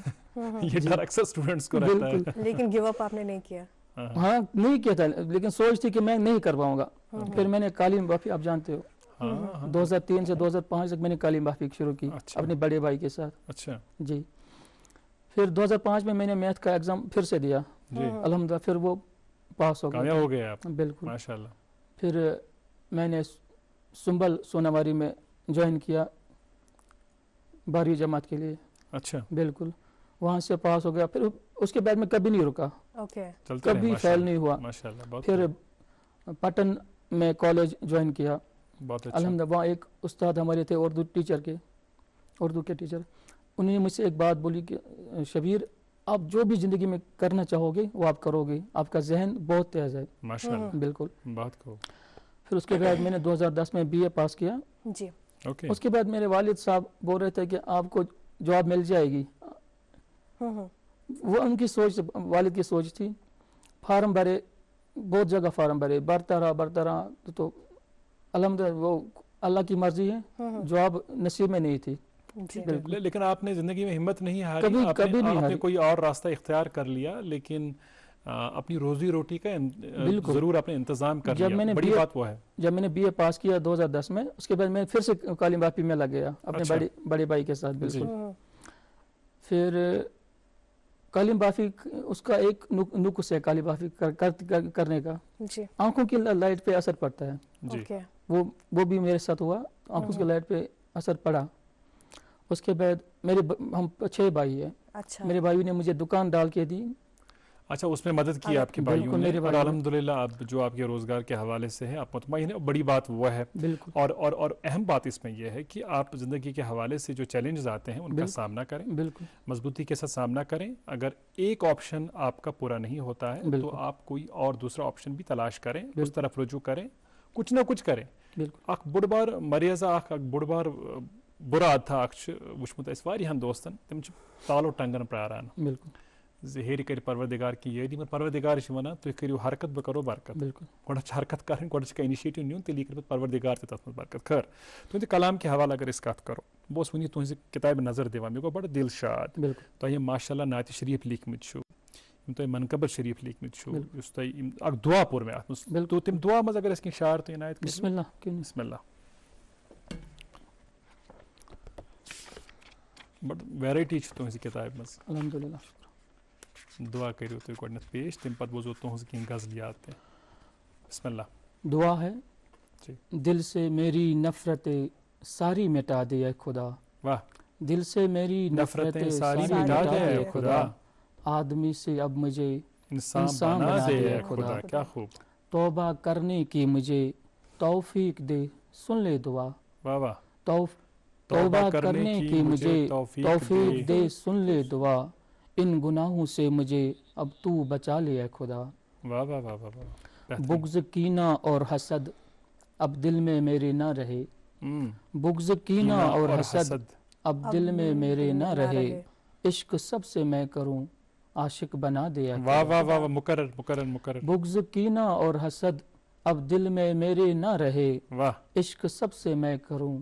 یہ ڈر اکثر اسٹوڈنٹس کو رہتا ہے. لیکن گیو اپ آپ نے نہیں کیا؟ ہاں نہیں کیا تھا, لیکن سوچ تھی کہ میں نہیں کر پاؤں گا. پھر میں نے قالین بافی, آپ جانتے ہو, 2003 سے 2005 تک میں نے قالین بافی شروع کی اپنے بڑے بھائی کے ساتھ. اچھا جی. پھر 2005 میں نے میتھ کا ایگزام پھر سے دیا الحمدللہ, پھر وہ پاس ہو گیا. ہو گیا آپ. بالکل ماشاءاللہ. پھر میں نے سنبل سوناواری میں جوائن کیا 12ویں جماعت کے لیے. اچھا. بالکل, وہاں سے پاس ہو گیا. پھر اس کے بعد میں کبھی نہیں رکا, کبھی فیل نہیں ہوا. پھر پٹن میں کالج جوائن کیا. الحمدللہ وہاں ایک استاد ہمارے تھے اردو کے ٹیچر, انہوں نے مجھ سے ایک بات بولی کہ شبیر آپ جو بھی زندگی میں کرنا چاہو گے وہ آپ کرو گے, آپ کا ذہن بہت تیز ہے. ماشاءاللہ. بالکل. بہت خوب. پھر اس کے بعد میں نے 2010 میں BA پاس کیا. جی. اس کے بعد میرے والد صاحب بول رہے تھے کہ آپ کو جاب مل جائے گی. وہ ان کی سوچ, والد کی سوچ تھی. فارم بھرے, بہت جگہ فارم بھرے, بھرتا رہا تو الحمدللہ وہ اللہ کی مرضی ہے, جاب نصیب میں نہیں تھی. لیکن آپ نے زندگی میں ہمت نہیں ہاری, کبھی نہیں آپ ہاری. نے کوئی اور راستہ اختیار کر لیا, لیکن اپنی روزی روٹی کا ضرور اپنے انتظام کر لیا. بڑی بات وہ ہے. جب میں نے BA پاس کیا 2010 میں, اس کے بعد میں پھر سے قالین بافی میں لگ گیا اپنے بڑے بھائی کے ساتھ. بالکل. پھر قالین بافی اس کا ایک نقص ہے قالین بافی کرنے کا, آنکھوں کی لائٹ پہ اثر پڑتا ہے. وہ بھی میرے ساتھ ہوا, آنکھوں کی لائٹ پہ اثر پڑا. اس کے بعد ہم 6 بھائی ہیں. میرے بھائیوں نے مجھے دکان ڈال کے دی. اچھا, اس میں مدد کی آپ کے بھائیوں نے, اور الحمدللہ اب جو آپ کے روزگار کے حوالے سے ہے آپ مطمئن ہیں. بڑی بات وہ ہے. اور اہم بات اس میں یہ ہے کہ آپ زندگی کے حوالے سے جو چیلنجز آتے ہیں ان کا سامنا کریں, مضبوطی کے ساتھ سامنا کریں. اگر ایک آپشن آپ کا پورا نہیں ہوتا ہے تو آپ کوئی اور دوسرا آپشن بھی تلاش کریں, اس طرف رجوع کریں, کچھ نہ کچھ کریں. اخ بوڑ بار مریضہ اخ بوڑ بار بُراد تھا اخ وُچھمُت اَسہِ واریاہن دوستن, تِم چھِ تالو ٹنگن پراران. ظہیر کر پروردگار کی یادی مگر پروردگار ونان تُہۍ کٔرِو حرکت بہٕ کرو برکت بالکل گۄڈٕ چھِ حرکت کَرٕنۍ گۄڈٕ چھِ کانٛہہ اِنِشیٹِو نیُن تیٚلی کَرِ پَتہٕ پروردگار تہِ تَتھ منٛز برکت خٲر تُہنٛدِ کلام کہِ حوالہٕ اگر أسۍ کَتھ کَرو بہٕ اوسُس وٕنی تُہنٛزِ کِتابہِ نظر دِوان مےٚ گوٚو بَڑٕ دِل شاد بالکل تۄہہِ یِم ماشاء اللہ نعتِ شریٖف لیٖکھمٕتۍ چھُو یِم تۄہہِ منقبت شریٖف لیٖکھمٕتۍ چھُو بالکل یُس تۄہہِ یِم اکھ دُعا پوٚر مےٚ اَتھ منٛز بالکل تو تَمہِ دُعا منٛز اگر أسۍ کینٛہہ شعر تُہۍ عنایت بسم کٔرِو اللہ کیوں نہیں بسم اللہ بَڑٕ ویرایٹی چھِ تُہنٛزِ کِتابہِ منٛز الحمدللہ دُعا کٔرِو تُہۍ گۄڈٕنٮ۪تھ پیش تَمہِ پتہٕ بوزو تُہنٛز کینٛہہ غزلیات تہِ بسم اللہ دعا ہے جی دل سے میری نفرتیں ساری مٹا دے اے خدا واہ دل سے میری نفرتیں نفرتیں ساری ساری مٹا مٹا دے دے اے اے خدا آدمی سے اب مجھے انسان انسان بنا بنا دے دے اے اے خدا خدا کیا خوب توبہ کرنے کی مجھے توفیق دے سن لے دعا واہ واہ توبہ کرنے کی مجھے توفیق دے سن لے دعا ان گناہوں سے مجھے اب تو بچا لے اے خدا واہ واہ واہ واہ واہ بغض کینہ اور حسد اب دل میں میرے نہ رہے بغض کینہ اور حسد اب دل میں میرے نہ رہے عشق سب سے میں کروں عاشق بنا دے اے واہ خدا واہ واہ مقرر مقرر مقرر بغض کینہ اور حسد اب دل میں میرے نہ رہے واہ عشق سب سے میں کروں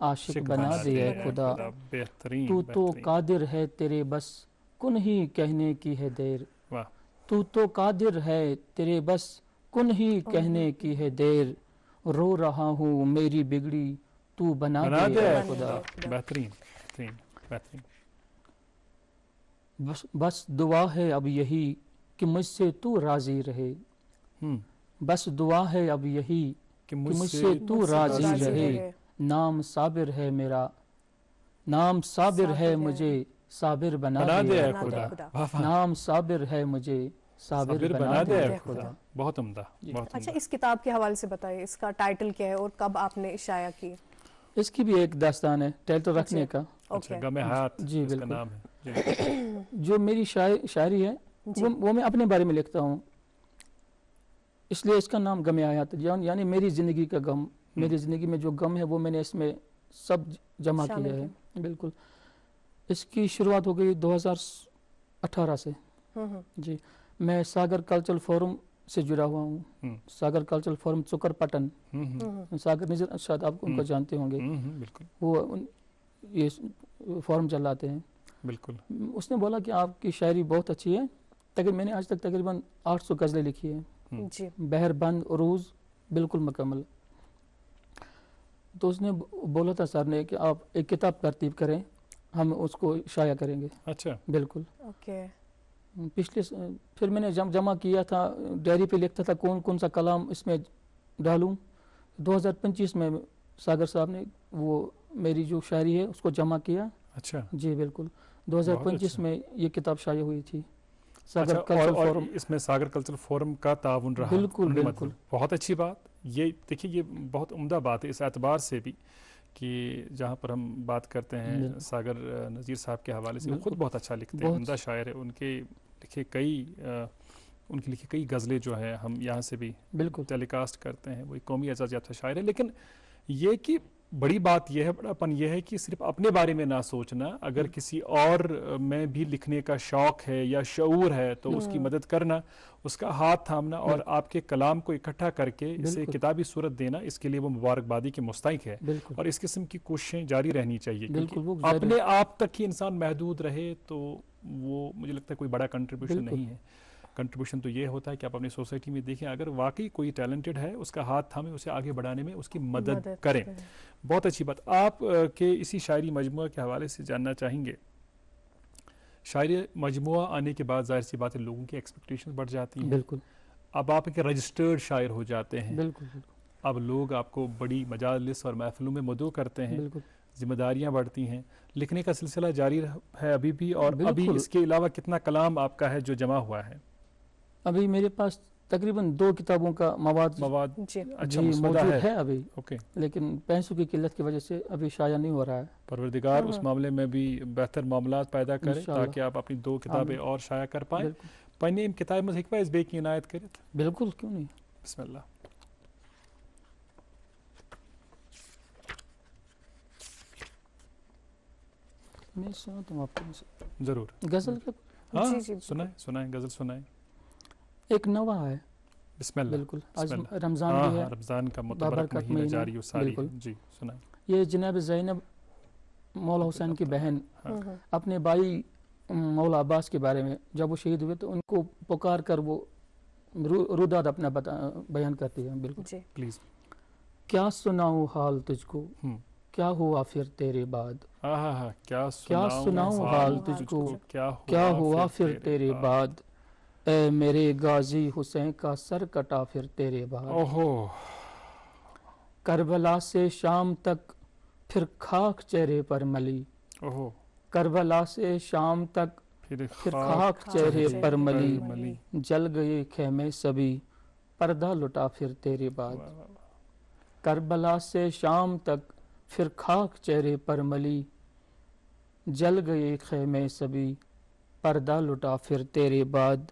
عاشق بنا دے اے خدا بہترین تو تو قادر ہے تیرے بس کن ہی کہنے کی ہے دیر واہ تو تو قادر ہے تیرے بس کن ہی کہنے کی ہے دیر رو رہا ہوں میری بگڑی تو بنا دے اے خدا بہترین بہترین بہترین بس دعا ہے اب یہی کہ مجھ سے تو راضی رہے بس دعا ہے اب یہی کہ مجھ سے تو راضی رہے نام صابر ہے میرا نام صابر ہے مجھے صابر بنا دے اے خدا نام صابر ہے مجھے صابر بنا دے اے خدا بہت عمدہ اچھا اس کتاب کے حوالے سے بتائیے اس کا ٹائٹل کیا ہے اور کب آپ نے شائع کی اس کی بھی ایک داستان ہے ٹائٹل رکھنے کا غم حیات جی اس کا بالکل نام ہے جو میری شاعری ہے وہ میں اپنے بارے میں لکھتا ہوں اس لیے اس کا نام غم حیات یعنی میری زندگی کا غم میری زندگی میں جو غم ہے وہ میں نے اس میں سب جمع کیا ہے بالکل اس کی شروعات ہو گئی 2018 سے جی میں ساگر کلچرل فورم سے جڑا ہوا ہوں ساگر کلچرل فورم چکر پٹن ساگر نظر شاید آپ ان کو جانتے ہوں گے بالکل وہ یہ فورم چلاتے ہیں بالکل اس نے بولا کہ آپ کی شاعری بہت اچھی ہے میں نے آج تک تقریباً 800 غزلیں لکھی ہیں جی بہر بند عروض بالکل مکمل تو اس نے بولا تھا سر نے کہ آپ ایک کتاب ترتیب کریں ہم اس کو شائع کریں گے اچھا بالکل اوکے پچھلے پھر میں نے جمع کیا تھا ڈائری پہ لکھتا تھا کون کون سا کلام اس میں ڈالوں 2025 میں ساگر صاحب نے وہ میری جو شاعری ہے اس کو جمع کیا اچھا جی بالکل 2025 میں یہ کتاب شائع ہوئی تھی ساگر اور کلچرل فورم اس میں ساگر کلچرل فورم کا تعاون رہا بالکل بالکل بہت اچھی بات یہ دیکھیے یہ بہت عمدہ بات ہے اس اعتبار سے بھی کہ جہاں پر ہم بات کرتے ہیں ساگر نذیر صاحب کے حوالے سے وہ خود بہت اچھا لکھتے ہیں عمدہ شاعر ہے ان کے لکھے کئی غزلیں جو ہیں ہم یہاں سے بھی بالکل ٹیلی کاسٹ کرتے ہیں وہ ایک قومی اعزاز یافتہ شاعر ہے لیکن یہ کہ بڑی بات یہ ہے بڑاپن یہ ہے کہ صرف اپنے بارے میں نہ سوچنا اگر کسی اور میں بھی لکھنے کا شوق ہے یا شعور ہے تو اس کی مدد کرنا اس کا ہاتھ تھامنا اور آپ کے کلام کو اکٹھا کر کے اسے کتابی صورت دینا اس کے لیے وہ مبارکبادی کے مستحق ہے اور اس قسم کی کوششیں جاری رہنی چاہیے کیونکہ اپنے آپ تک ہی انسان محدود رہے تو وہ مجھے لگتا ہے کوئی بڑا کنٹریبیوشن نہیں ہے کنٹریبیوشن تو یہ ہوتا ہے کہ آپ اپنی سوسائٹی میں دیکھیں اگر واقعی کوئی ٹیلنٹڈ ہے اس کا ہاتھ تھامیں اسے آگے بڑھانے میں اس کی مدد کریں بہت اچھی بات آپ کے اسی شاعری مجموعہ کے حوالے سے جاننا چاہیں گے شاعری مجموعہ آنے کے بعد ظاہر سی بات ہے لوگوں کی ایکسپیکٹیشن بڑھ جاتی ہیں بالکل اب آپ کے رجسٹرڈ شاعر ہو جاتے ہیں بالکل اب لوگ آپ کو بڑی مجالس اور محفلوں میں مدعو کرتے ہیں ذمہ داریاں بڑھتی ہیں لکھنے کا سلسلہ جاری ہے ابھی بھی اور ابھی اس کے علاوہ کتنا کلام آپ کا ہے جو جمع ہوا ہے ابھی میرے پاس تقریباً 2 کتابوں کا مواد اچھا موجود ہے ابھی اوکے لیکن پیسوں کی قلت کی وجہ سے ابھی شائع نہیں ہو رہا ہے پروردگار اس معاملے میں بھی بہتر معاملات پیدا کرے تاکہ آپ اپنی 2 کتابیں اور شائع کر پائیں پنہ کتاب میں ہیکوا اس بیک عنایت کرت بالکل کیوں نہیں بسم اللہ میں سناتا ہوں آپ کو ضرور غزل ہاں جی جی سنائیں غزل سنائیں. ایک نوا ہے. بسم اللہ. بالکل آج بسم اللہ. رمضان بھی ہے, رمضان کا متبرک بابرکت مہینہ مہینہ. جاری و ساری ہے. بالکل. جی سنائیں. یہ جناب زینب مولا حسین کی بہن اپنے بھائی مولا عباس کے بارے میں جب وہ شہید ہوئے تو ان کو پکار کر وہ روداد اپنا بیان کرتی ہے. بالکل جی پلیز. کیا سناؤں حال تجھ کو, کیا ہوا پھر تیرے بعد, کیا سناؤں حال تجھ کو, کیا ہوا پھر تیرے بعد, اے میرے غازی حسین کا سر کٹا پھر تیرے بعد. کربلا سے شام تک پھر خاک چہرے پر ملی, کربلا سے شام تک پھر خاک چہرے پر ملی, جل گئے خیمے سبھی پردہ لٹا پھر تیرے بعد. کربلا سے شام تک پھر خاک چہرے پر ملی, جل گئے خیمے سبھی پردہ لٹا پھر تیرے بعد.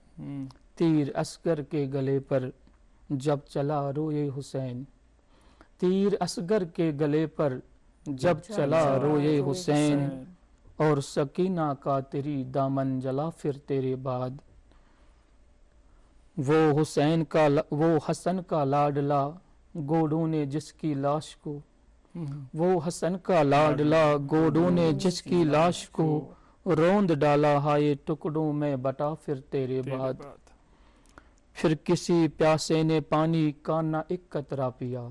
تیر اصغر کے گلے پر جب چلا روئے حسین, تیر اصغر کے گلے پر جب چلا روئے حسین, اور سکینہ کا تیری دامن جلا پھر تیرے بعد. وہ حسن کا لاڈلا گوڑوں نے جس کی لاش کو, وہ حسن کا لاڈلا گوڑوں نے جس کی لاش کو روند ڈالا ہائے ٹکڑوں میں بٹا پھر تیرے بعد. پھر کسی پیاسے نے پانی کا نہ ایک قطرہ پیا,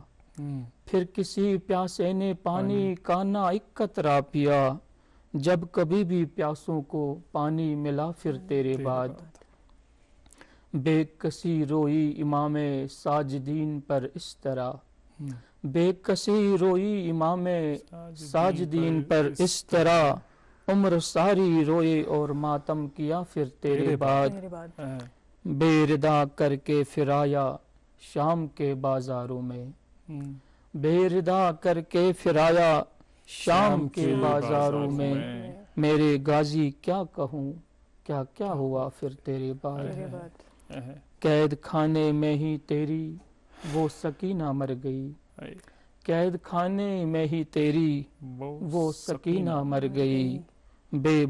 پھر کسی پیاسے نے پانی کا نہ ایک قطرہ پیا, جب کبھی بھی پیاسوں کو پانی ملا پھر تیرے بعد. بے کسی روئی امام ساجدین پر اس طرح, بے کسی روئی امام ساجدین پر اس طرح, عمر ساری روئے اور ماتم کیا پھر تیرے بعد. بے ردا کر کے پھر آیا شام کے بازاروں میں, بے ردا کر کے پھر آیا شام کے بازاروں میں, میرے غازی کیا کہوں کیا کیا ہوا پھر تیرے بعد. قید خانے میں ہی تیری وہ سکینہ مر گئی, قید خانے میں ہی تیری وہ سکینہ مر گئی, بے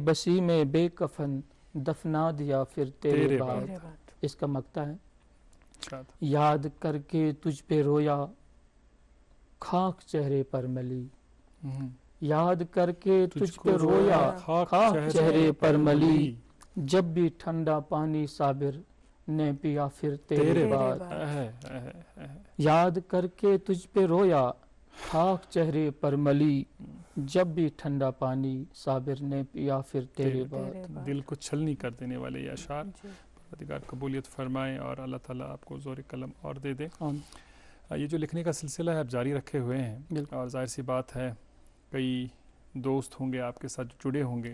بسی میں بے کفن دفنا دیا پھر تیرے بعد. اس کا مقطع ہے. یاد کر کے تجھ پہ رویا خاک چہرے پر ملی, یاد کر کے تجھ پہ رویا خاک چہرے پر ملی, جب بھی ٹھنڈا پانی صابر نے پیا پھر تیرے بعد. یاد کر کے تجھ پہ رویا خاک چہرے پر ملی, جب بھی ٹھنڈا پانی صابر نے پیا پھر تیرے بعد. دل کو چھلنی کر دینے والے یہ اشعار پروردگار قبولیت فرمائے اور اللہ تعالیٰ آپ کو زور قلم اور دے دے. یہ جو لکھنے کا سلسلہ ہے آپ جاری رکھے ہوئے ہیں, اور ظاہر سی بات ہے کئی دوست ہوں گے آپ کے ساتھ جڑے ہوں گے,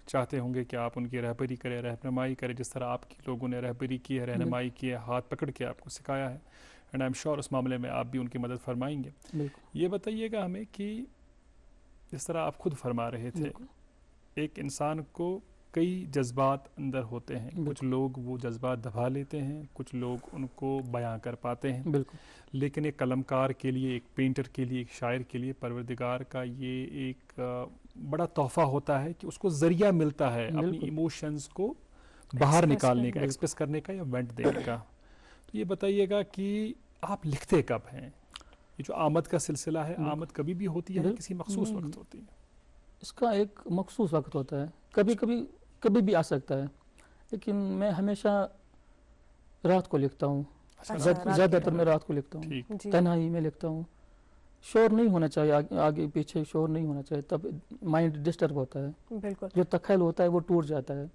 چاہتے ہوں گے کہ آپ ان کی رہبری کریں, رہنمائی کریں, جس طرح آپ کی لوگوں نے رہبری کی ہے, رہنمائی کی ہے, ہاتھ پکڑ کے آپ کو سکھایا ہے, اینڈ آئی ایم شیور اس معاملے میں آپ بھی ان کی مدد فرمائیں گے. یہ بتائیے گا ہمیں کہ جس طرح آپ خود فرما رہے تھے, ایک انسان کو کئی جذبات اندر ہوتے ہیں, کچھ لوگ وہ جذبات دبا لیتے ہیں, کچھ لوگ ان کو بیاں کر پاتے ہیں, لیکن ایک قلمکار کے لیے, ایک پینٹر کے لیے, ایک شاعر کے لیے پروردگار کا یہ ایک بڑا تحفہ ہوتا ہے کہ اس کو ذریعہ ملتا ہے اپنی ایموشنز کو باہر نکالنے کا, ایکسپریس کرنے کا یا وینٹ دینے کا. تو یہ بتائیے گا کہ آپ لکھتے کب ہیں؟ یہ جو آمد کا سلسلہ ہے, آمد کبھی بھی ہوتی ہے, کسی مخصوص وقت ہوتی ہے؟ اس کا ایک مخصوص وقت ہوتا ہے, کبھی بھی آ سکتا ہے, لیکن میں ہمیشہ رات کو لکھتا ہوں, زیادہ تر میں رات کو لکھتا ہوں, تنہائی میں لکھتا ہوں. شور نہیں ہونا چاہیے, آگے پیچھے شور نہیں ہونا چاہیے, تب مائنڈ ڈسٹرب ہوتا ہے, جو تخیل ہوتا ہے وہ ٹوٹ جاتا ہے.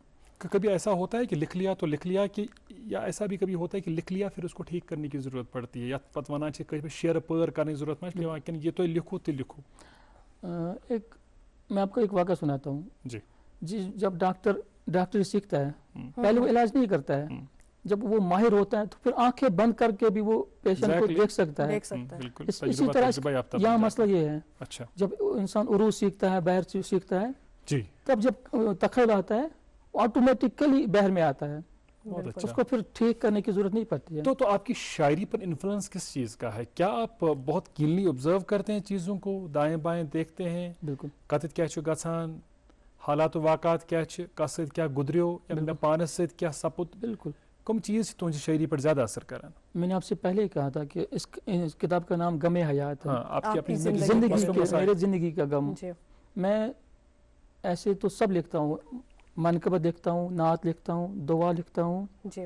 کبھی ایسا ہوتا ہے کہ لکھ لیا تو لکھ لیا, کہ یا ایسا بھی کبھی ہوتا ہے کہ لکھ لیا پھر اس کو ٹھیک کرنے کی ضرورت پڑتی ہے, یا پتوانا چاہیے کہیں شیئر پر کرنے کی ضرورت پڑتی ہے, یہ تو لکھو تو لکھو. میں آپ کو ایک واقعہ سناتا ہوں. جی جب ڈاکٹر سیکھتا ہے, پہلے وہ علاج نہیں کرتا ہے, جب وہ ماہر ہوتا ہے تو پھر آنکھیں بند کر کے بھی وہ پیشنٹ کو دیکھ سکتا ہے. اسی طرح یہاں مسئلہ یہ ہے, جب انسان عروج سیکھتا ہے, بہر سیکھتا ہے, تب جب تخیل آتا ہے آٹومیٹکلی بہر میں آتا ہے, اس کو پھر ٹھیک کرنے کی ضرورت نہیں پڑتی ہے. تو آپ کی شاعری پر انفلوئنس کس چیز کا ہے؟ کیا آپ بہت کینلی آبزرو کرتے ہیں چیزوں کو, دائیں بائیں دیکھتے ہیں؟ بالکل. کتت کیا چھُ گژھان, حالات و واقعات کیا چھ کس سۭتۍ کیا گُزریو یا مےٚ پانس سۭتۍ کیا سپُد بالکل کم چیز چھِ تُہنٛزِ شاعری پر زیادہ اثر کران؟ میں نے آپ سے پہلے ہی کہا تھا کہ اس کتاب کا نام غم حیات ہے. ہاں آپ کی اپنی زندگی زندگی کے کے میرے زندگی کا غم. جی میں ایسے تو سب لکھتا ہوں, منقبت لکھتا ہوں, نعت لکھتا ہوں, دعا لکھتا ہوں, جی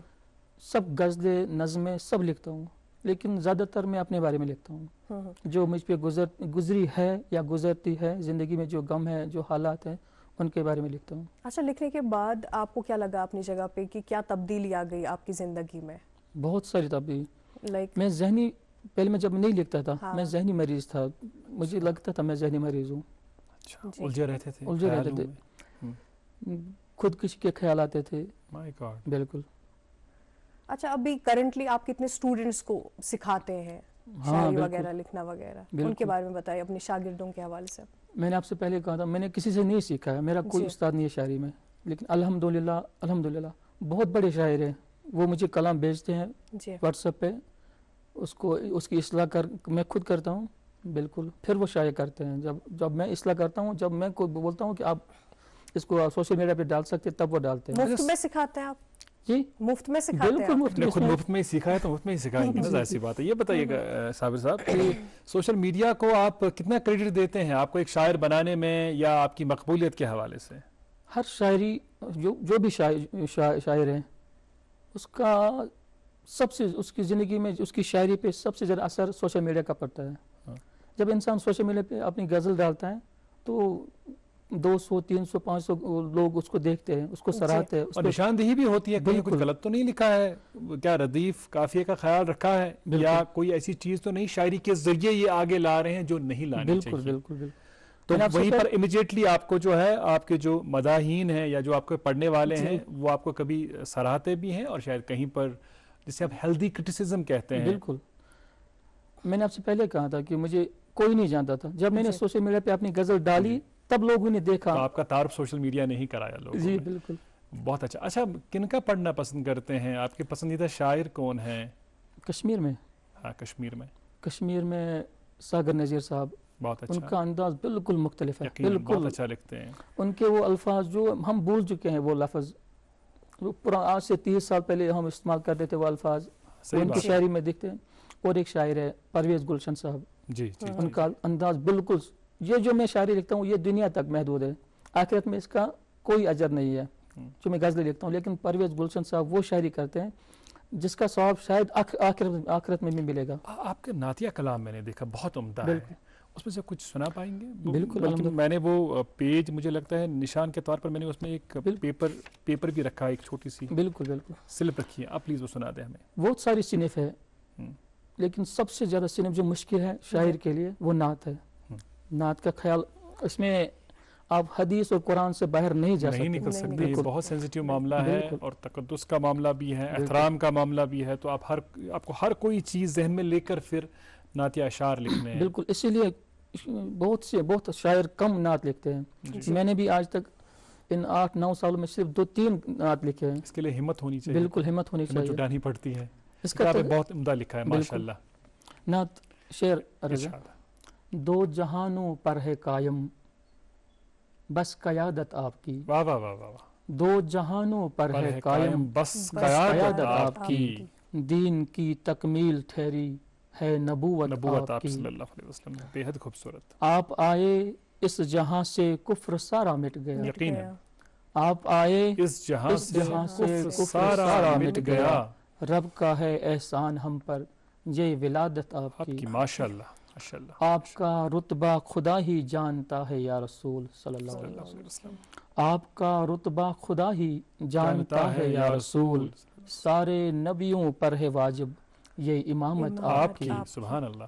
سب غزلیں نظمیں سب لکھتا ہوں, لیکن زیادہ تر میں اپنے بارے میں لکھتا ہوں. جو مجھ پہ گزری ہے یا گزرتی ہے زندگی میں, جو غم ہے, جو حالات ہیں, ان کے بارے میں لکھتا ہوں. اچھا, لکھنے کے بعد آپ کو کیا لگا اپنی جگہ پہ کہ کیا تبدیلی آ گئی آپ کی زندگی میں؟ بہت ساری تبدیلی. لائک میں ذہنی, پہلے میں جب نہیں لکھتا تھا ہاں. میں ذہنی مریض تھا, مجھے لگتا تھا میں ذہنی مریض ہوں, اچھا جی. الجھے رہتے تھے الجھے رہتے خیالوں تھے, میں. خودکشی کے خیال آتے تھے. مائی گاڈ. بالکل. اچھا, ابھی کرنٹلی آپ کتنے اسٹوڈنٹس کو سکھاتے ہیں ہاں شاعری بالکل. وغیرہ لکھنا وغیرہ؟ ان بالکل. کے بارے میں بتائیے اپنے شاگردوں کے حوالے سے. میں نے آپ سے پہلے کہا تھا میں نے کسی سے نہیں سیکھا ہے, میرا کوئی جی. استاد نہیں ہے شاعری میں, لیکن الحمدللہ الحمدللہ بہت بڑے شاعر ہیں, وہ مجھے کلام بھیجتے ہیں جی واٹس ایپ پہ, اس کی اصلاح میں خود کرتا ہوں. بالکل. پھر وہ شائع کرتے ہیں. جب میں اصلاح کرتا ہوں, جب میں کوئی بولتا ہوں کہ آپ اس کو سوشل میڈیا پہ ڈال سکتے, تب وہ ڈالتے ہیں. مفت میں سکھاتے ہیں آپ؟ جی مفت میں سکھاتے ہیں بالکل آپ؟ مفت نے میں. خود مفت میں ہی سیکھا ہے تو مفت میں ہی سکھائیں گے نا, ظاہر سی بات ہے. یہ بتائیے گا صابر صاحب کہ سوشل میڈیا کو آپ کتنا کریڈٹ دیتے ہیں آپ کو ایک شاعر بنانے میں یا آپ کی مقبولیت کے حوالے سے؟ ہر شاعری جو بھی شاعر ہیں, اس کا سب سے اس کی زندگی میں اس کی شاعری پہ سب سے زیادہ اثر سوشل میڈیا کا پڑتا ہے. جب انسان سوشل میڈیا پہ اپنی غزل ڈالتا ہے تو 200 300 500 لوگ اس کو دیکھتے ہیں, اس کو سراہتے ہیں, اور نشاندہی بھی ہوتی ہے, کہیں کچھ غلط تو نہیں لکھا ہے, کیا ردیف قافیے کا خیال رکھا ہے یا کوئی ایسی چیز تو نہیں شاعری کے ذریعے یہ آگے لا رہے ہیں جو نہیں لانے چاہیے. بالکل بالکل بالکل. تو وہیں پر امیجیٹلی آپ کو جو ہے آپ کے جو مداحین ہیں یا جو آپ کے پڑھنے والے ہیں وہ آپ کو کبھی سراہتے بھی ہیں اور شاید کہیں پر جسے آپ ہیلدی کرٹیسزم کہتے ہیں. بالکل. میں نے آپ سے پہلے کہا تھا کہ مجھے کوئی نہیں جانتا تھا, جب میں نے سوشل میڈیا پہ اپنی غزل ڈالی تب لوگوں نے دیکھا. تو آپ کا تعارف سوشل میڈیا نے ہی کرایا لوگوں جی نے. بالکل. بہت اچھا. اچھا, کن کا پڑھنا پسند کرتے ہیں؟ آپ کے پسندیدہ شاعر کون ہیں کشمیر میں؟ ہاں کشمیر میں ساگر نذیر صاحب, بہت اچھا. ان کا انداز بالکل مختلف ہے. بالکل بالکل بہت اچھا لکھتے ہیں. ان کے وہ الفاظ جو ہم بھول چکے ہیں, وہ لفظ آج سے 30 سال پہلے ہم استعمال کرتے تھے, وہ الفاظ ان کی شاعری میں دکھتے ہیں. اور ایک شاعر ہے پرویز گلشن صاحب, جی جی, ان کا انداز بالکل, یہ جو میں شاعری لکھتا ہوں یہ دنیا تک محدود ہے, آخرت میں اس کا کوئی اجر نہیں ہے جو میں غزلیں لکھتا ہوں. لیکن پرویز گلشن صاحب وہ شاعری کرتے ہیں جس کا ثواب شاید آخرت میں بھی ملے گا. آپ کے نعتیہ کلام میں نے دیکھا بہت عمدہ ہے, اس میں سے کچھ سنا پائیں گے؟ بالکل. میں نے وہ پیج مجھے لگتا ہے نشان کے طور پر میں نے اس میں ایک پیپر بھی رکھا ہے, ایک چھوٹی سی بالکل بالکل سلپ رکھی ہے, آپ پلیز وہ سنا دیں ہمیں. بہت ساری صنف ہے, لیکن سب سے زیادہ صنف جو مشکل ہے شاعر کے لیے وہ نعت ہے. نعت کا خیال, اس میں آپ حدیث اور قرآن سے باہر نہیں جا سکتے, نہیں نکل سکتے. یہ بہت سینسیٹیو معاملہ ہے اور تقدس کا معاملہ بھی ہے, احترام کا معاملہ بھی ہے. تو آپ کو ہر کوئی چیز ذہن میں لے کر پھر نعتیہ اشعار لکھنے ہیں. بالکل. اسی لیے بہت شاعر کم نعت لکھتے ہیں. میں نے بھی آج تک ان 8-9 سالوں میں صرف 2-3 نعت لکھے ہیں. اس کے لیے ہمت ہونی چاہیے. بالکل ہمت ہونی چاہیے, جٹانی پڑتی ہے. اس کا بہت عمدہ لکھا ہے ماشاءاللہ. نعت شعر رضا. 2 جہانوں پر ہے قائم بس قیادت آپ کی. واہ واہ واہ واہ. 2 جہانوں پر ہے قائم بس قیادت آپ کی. دین کی تکمیل ٹھہری ہے نبوت آپ کی. صلی اللہ علیہ وسلم. بے حد خوبصورت. آپ آئے اس جہاں سے کفر سارا مٹ گیا. یقیناً آپ آئے اس جہاں سے کفر سارا مٹ گیا. رب کا ہے احسان ہم پر یہ ولادت آپ کی. ماشاءاللہ ماشاءاللہ. آپ کا رتبہ خدا ہی جانتا ہے یا رسول صلی اللہ علیہ وسلم. آپ کا رتبہ خدا ہی جانتا ہے یا رسول. سارے نبیوں پر ہے واجب یہ امامت آپ کی. سبحان اللہ.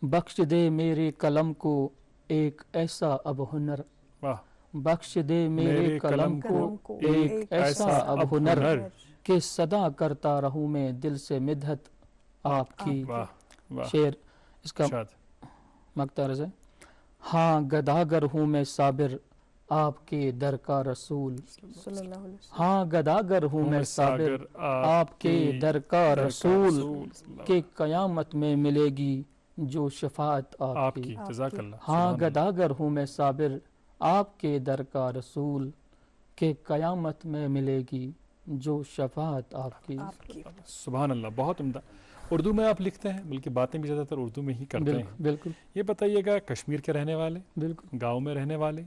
بخش دے میرے قلم کو ایک ایسا اب ہنر. بخش دے میرے قلم کو ایک ایسا اب ہنر کہ صدا کرتا رہوں میں دل سے مدحت آپ کی. شعر اس کا مقتبس ہے. ہاں گداگر ہوں میں صابر آپ کے در کا رسول. ہاں گداگر ہوں میں صابر آپ کے در کا رسول کہ قیامت میں ملے گی جو شفاعت آپ کی. جزاک اللہ. ہاں گداگر ہوں میں صابر آپ کے در کا رسول کہ قیامت میں ملے گی جو شفاعت آپ کی. سبحان اللہ، بہت عمدہ. اردو میں آپ لکھتے ہیں، بلکہ باتیں بھی زیادہ تر اردو میں ہی کرتے ہیں. بالکل. یہ بتائیے گا، کشمیر کے رہنے والے، بالکل. گاؤں میں رہنے والے،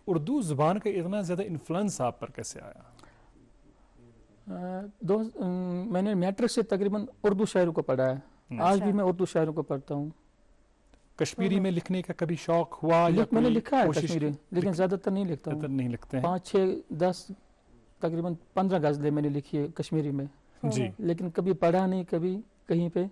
اردو زبان کا اتنا زیادہ انفلوئنس آپ پر کیسے آیا؟ میں نے میٹرک سے تقریباً اردو شاعروں کو پڑھا ہے. آج بھی میں اردو شاعروں کو پڑھتا ہوں. کشمیری میں لکھنے کا کبھی شوق ہوا یا میں نے لکھا ہے کشمیری، لیکن زیادہ تر نہیں لکھتا ہوں. نہیں لکھتے ہیں. 5 6 10 تقریباً 15 غزلیں میں نے لکھی ہے کشمیری میں. جی. لیکن کبھی پڑھا نہیں، کبھی کہیں پہ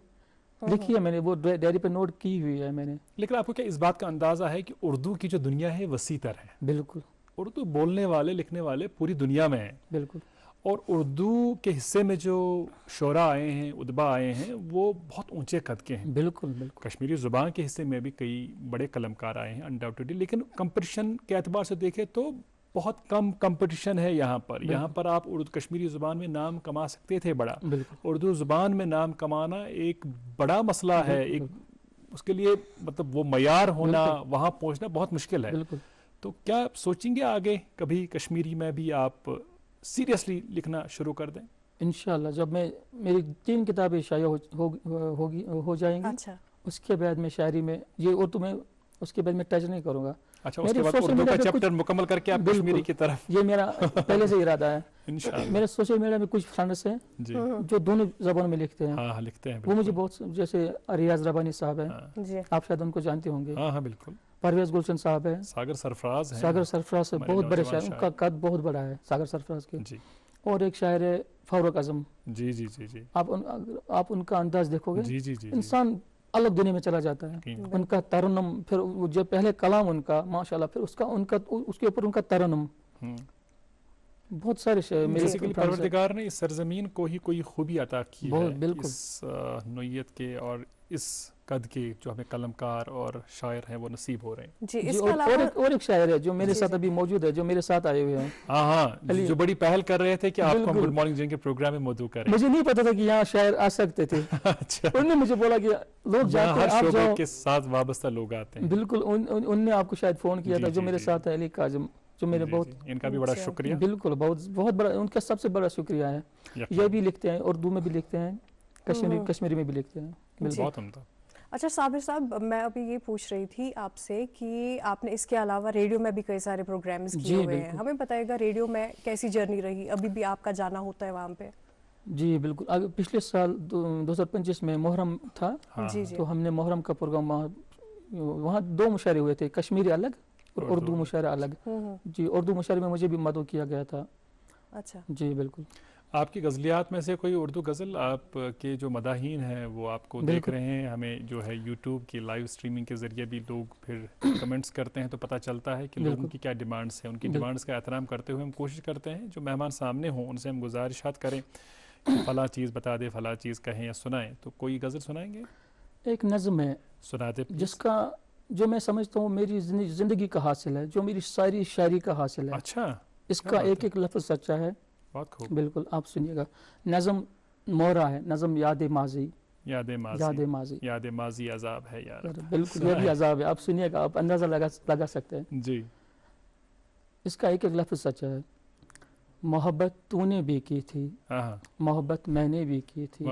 لکھی ہے میں نے، وہ ڈائری پہ نوٹ کی ہوئی ہے میں نے. لیکن آپ کو کیا اس بات کا اندازہ ہے کہ اردو کی جو دنیا ہے وسیع تر ہے؟ بالکل. اردو بولنے والے، لکھنے والے پوری دنیا میں ہیں. بالکل. اور اردو کے حصے میں جو شعراء آئے ہیں، ادبا آئے ہیں، وہ بہت اونچے قد کے ہیں. بالکل. بالکل. کشمیری زبان کے حصے میں بھی کئی بڑے قلمکار آئے ہیں انڈاؤٹڈلی، لیکن کمپٹیشن کے اعتبار سے دیکھیں تو بہت کم کمپٹیشن ہے یہاں پر. یہاں پر آپ اردو کشمیری زبان میں نام کما سکتے تھے بڑا. اردو زبان میں نام کمانا ایک بڑا مسئلہ ہے. ایک اس کے لیے مطلب وہ معیار ہونا، وہاں پہنچنا بہت مشکل ہے. تو کیا آپ سوچیں گے آگے کبھی کشمیری میں بھی آپ سیریسلی لکھنا شروع کر دیں؟ انشاءاللہ جب میری 3 کتابیں شائع ہو جائیں گی، اس کے بعد میں شاعری میں یہ اردو میں اس کے بعد میں ٹچ نہیں کروں گا. اچھا، اس کے بعد اردو کا چیپٹر مکمل کر کے آپ کشمیری کی طرف. یہ میرا پہلے سے ارادہ ہے. انشاءاللہ. میرے سوشل میڈیا میں کچھ فرینڈس ہیں جو دونوں زبانوں میں لکھتے ہیں. ہاں لکھتے ہیں. وہ مجھے بہت، جیسے ریاض ربانی صاحب ہیں، آپ شاید ان کو جانتے ہوں گے. ہاں بالکل. پرویز گلشن صاحب ہیں. ساگر سرفراز ہیں. ساگر سرفراز سے بہت بڑے شاعر، ان کا قد بہت بڑا ہے ساگر سرفراز کے. اور ایک شاعر ہے فاروق اعظم. جی جی جی جی. آپ ان کا انداز دیکھو گے، جی جی جی، انسان الگ دنیا میں چلا جاتا ہے. ان کا ترنم، پھر جو پہلے کلام ان کا ماشاءاللہ، پھر اس کے اوپر ان کا ترنم، بہت سارے شعر بیسیکلی پروردگار نے اس سرزمین کو ہی کوئی خوبی عطا کی ہے اس نوعیت کے اور اس قد کے جو ہمیں قلمکار اور شاعر ہیں وہ نصیب ہو رہے ہیں. جی. اور ایک شاعر ہے جو میرے ساتھ ابھی موجود ہے، جو میرے ساتھ آئے ہوئے ہیں. ہاں، جو بڑی پہل کر رہے تھے کہ آپ کو گڈ مارننگ جن کے پروگرام میں مدعو کریں. مجھے نہیں پتا تھا کہ یہاں شاعر آ سکتے تھے. انہوں نے مجھے بولا کہ لوگ جاتے ہیں، آپ جاؤ. کے ساتھ وابستہ لوگ آتے ہیں. بالکل. ان نے آپ کو شاید فون کیا تھا، جو میرے ساتھ ہے علی کاظم، جو میرے بہت، ان کا بھی بڑا شکریہ. بالکل، بہت بڑا، ان کا سب سے بڑا شکریہ ہے. یہ بھی لکھتے ہیں، اردو میں بھی لکھتے ہیں، کشمیری میں بھی لکھتے ہیں. بہت عمدہ. اچھا صابر صاحب، میں ابھی یہ پوچھ رہی تھی آپ سے کہ آپ نے اس کے علاوہ ریڈیو میں بھی کئی سارے پروگرامز کیے ہوئے ہیں. ہمیں بتائیے گا ریڈیو میں کیسی جرنی رہی؟ ابھی بھی آپ کا جانا ہوتا ہے وہاں پہ؟ جی بالکل. پچھلے سال 2025 میں محرم تھا، تو ہم نے محرم کا پروگرام وہاں 2 مشاعرے ہوئے تھے، کشمیری الگ اور اردو مشاعرہ الگ. جی، اردو مشاعرے میں مجھے بھی مدعو کیا گیا تھا. اچھا جی بالکل. آپ کی غزلیات میں سے کوئی اردو غزل آپ کے جو مداحین ہیں وہ آپ کو دیکھ رہے ہیں؟ ہمیں جو ہے یوٹیوب کی لائیو اسٹریمنگ کے ذریعے بھی لوگ پھر کمنٹس کرتے ہیں، تو پتہ چلتا ہے کہ لوگوں کی کیا ڈیمانڈس ہیں. ان کی ڈیمانڈس کا احترام کرتے ہوئے ہم کوشش کرتے ہیں جو مہمان سامنے ہوں ان سے ہم گزارشات کریں کہ فلاں چیز بتا دے، فلاں چیز کہیں یا سنائیں. تو کوئی غزل سنائیں گے؟ ایک نظم ہے، سنا دے، جس کا جو میں سمجھتا ہوں میری زندگی کا حاصل ہے، جو میری ساری شاعری کا حاصل ہے. اچھا. اس کا ایک لفظ سچا ہے. بہت خوب. بالکل، آپ سنیے گا. نظم مورا ہے، نظم یاد ماضی. یاد ماضی عذاب ہے یار. بالکل، یہ بھی عذاب ہے. آپ سنیے گا، آپ اندازہ لگا سکتے ہیں. جی. اس کا ایک لفظ سچا ہے. محبت تو نے بھی کی تھی، محبت میں نے بھی کی تھی.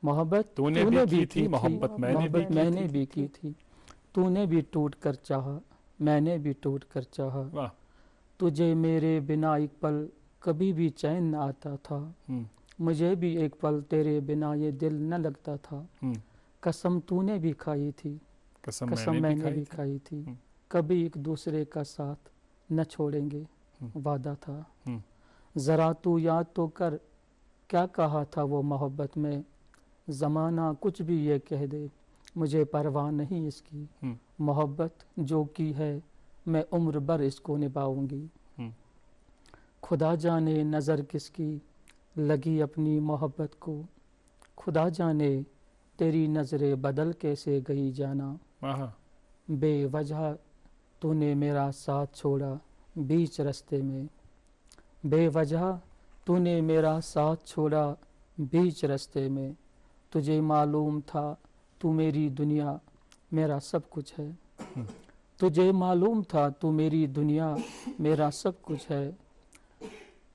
محبت تو نے بھی کی تھی، محبت میں نے بھی کی تھی. تو نے بھی ٹوٹ کر چاہا، میں نے بھی ٹوٹ کر چاہا. تجھے میرے بنا ایک پل کبھی بھی چین نہ آتا تھا. مجھے بھی ایک پل تیرے بنا یہ دل نہ لگتا تھا. قسم تو نے بھی کھائی تھی، قسم میں نے بھی کھائی تھی. کبھی ایک دوسرے کا ساتھ نہ چھوڑیں گے، وعدہ تھا. ذرا تو یاد تو کر کیا کہا تھا وہ محبت میں. زمانہ کچھ بھی یہ کہہ دے، مجھے پرواہ نہیں اس کی. محبت جو کی ہے میں عمر بھر اس کو نبھاؤں گی. خدا جانے نظر کس کی لگی اپنی محبت کو. خدا جانے تیری نظریں بدل کیسے گئی جانا. بے وجہ تو نے میرا ساتھ چھوڑا بیچ رستے میں. بے وجہ تو نے میرا ساتھ چھوڑا بیچ رستے میں. تجھے معلوم تھا تو میری دنیا میرا سب کچھ ہے. تجھے معلوم تھا تو میری دنیا میرا سب کچھ ہے،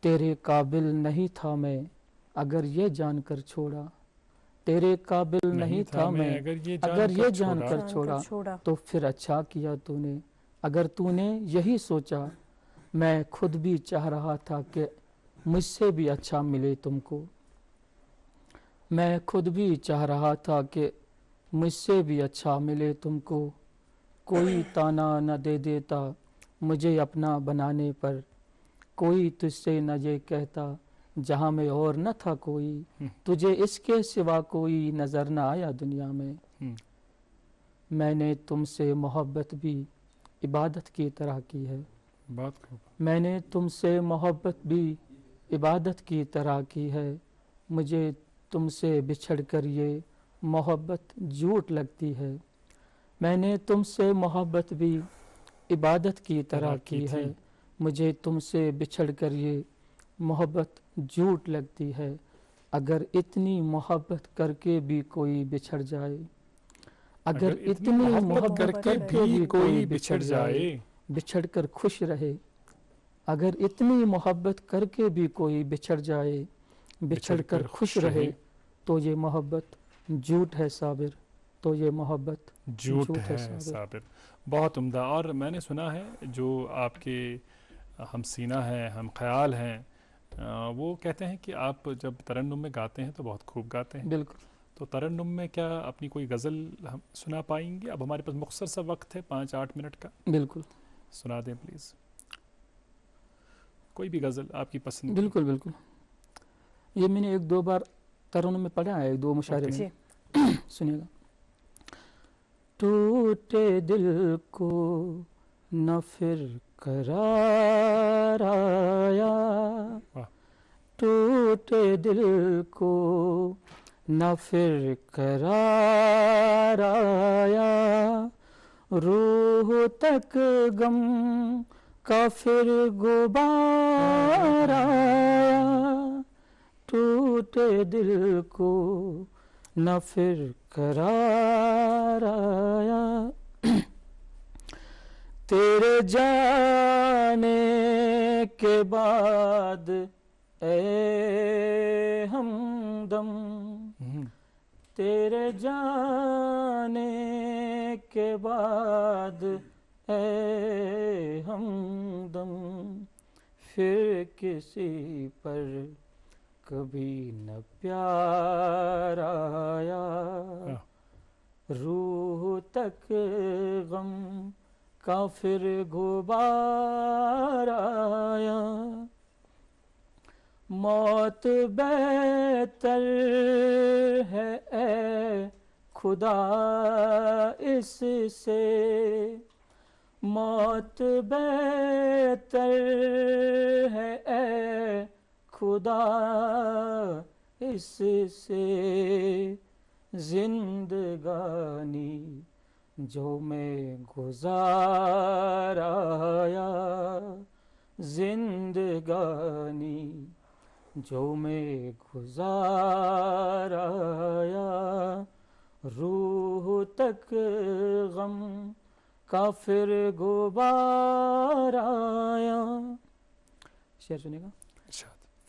تیرے قابل نہیں تھا میں اگر یہ جان کر چھوڑا، تیرے قابل نہیں تھا میں اگر یہ جان کر چھوڑا، تو پھر اچھا کیا تو نے اگر تو نے یہی سوچا، میں خود بھی چاہ رہا تھا کہ مجھ سے بھی اچھا ملے تم کو، میں خود بھی چاہ رہا تھا کہ مجھ سے بھی اچھا ملے تم کو، کوئی تانا نہ دے دیتا مجھے اپنا بنانے پر، کوئی تجھ سے نہ یہ کہتا جہاں میں اور نہ تھا کوئی، تجھے اس کے سوا کوئی نظر نہ آیا دنیا میں، میں نے تم سے محبت بھی عبادت کی طرح کی ہے، میں نے تم سے محبت بھی عبادت کی طرح کی ہے، مجھے تم سے بچھڑ کر یہ محبت جھوٹ لگتی ہے، میں نے تم سے محبت بھی عبادت کی طرح کی ہے، مجھے تم سے بچھڑ کر یہ محبت جھوٹ لگتی ہے، اگر اتنی محبت کر کے بھی کوئی بچھڑ جائے، اگر اتنی محبت کر کے بھی کوئی بچھڑ جائے، بچھڑ کر خوش رہے، اگر اتنی محبت کر کے بھی کوئی بچھڑ جائے، بچھڑ کر خوش رہے، تو یہ محبت جھوٹ ہے صابر، تو یہ محبت جھوٹ ہے صابر۔ بہت عمدہ۔ اور میں نے سنا ہے جو آپ کے ہم سینہ ہیں، ہم خیال ہیں، وہ کہتے ہیں کہ آپ جب ترنم میں گاتے ہیں تو بہت خوب گاتے ہیں۔ بالکل۔ تو ترنم میں کیا اپنی کوئی غزل ہم سنا پائیں گے؟ اب ہمارے پاس مختصر سا وقت ہے 5-8 منٹ کا، بالکل سنا دیں پلیز کوئی بھی غزل آپ کی پسند۔ بالکل بالکل، یہ میں نے 1-2 بار ترنم میں پڑھا ہے، 1-2 مشاعرے میں، سنیے گا۔ ٹوٹے دل کو نہ پھر قرار آیا، ٹوٹے دل کو نہ پھر قرار آیا، روح تک غم کا پھر غبار آیا، ٹوٹے دل کو نہ پھر قرار آیا، تیرے جانے کے بعد اے ہمدم، تیرے جانے کے بعد اے ہمدم، پھر کسی پر کبھی نہ پیار آیا، روح تک غم کا پھر غبار آیا، موت بہتر ہے اے خدا اس سے، موت بہتر ہے اے خدا اس سے، زندگانی جو میں گزار آیا، زندگانی جو میں گزار آیا، روح تک غم کا پھر غبار آیا۔ شعر سنے گا۔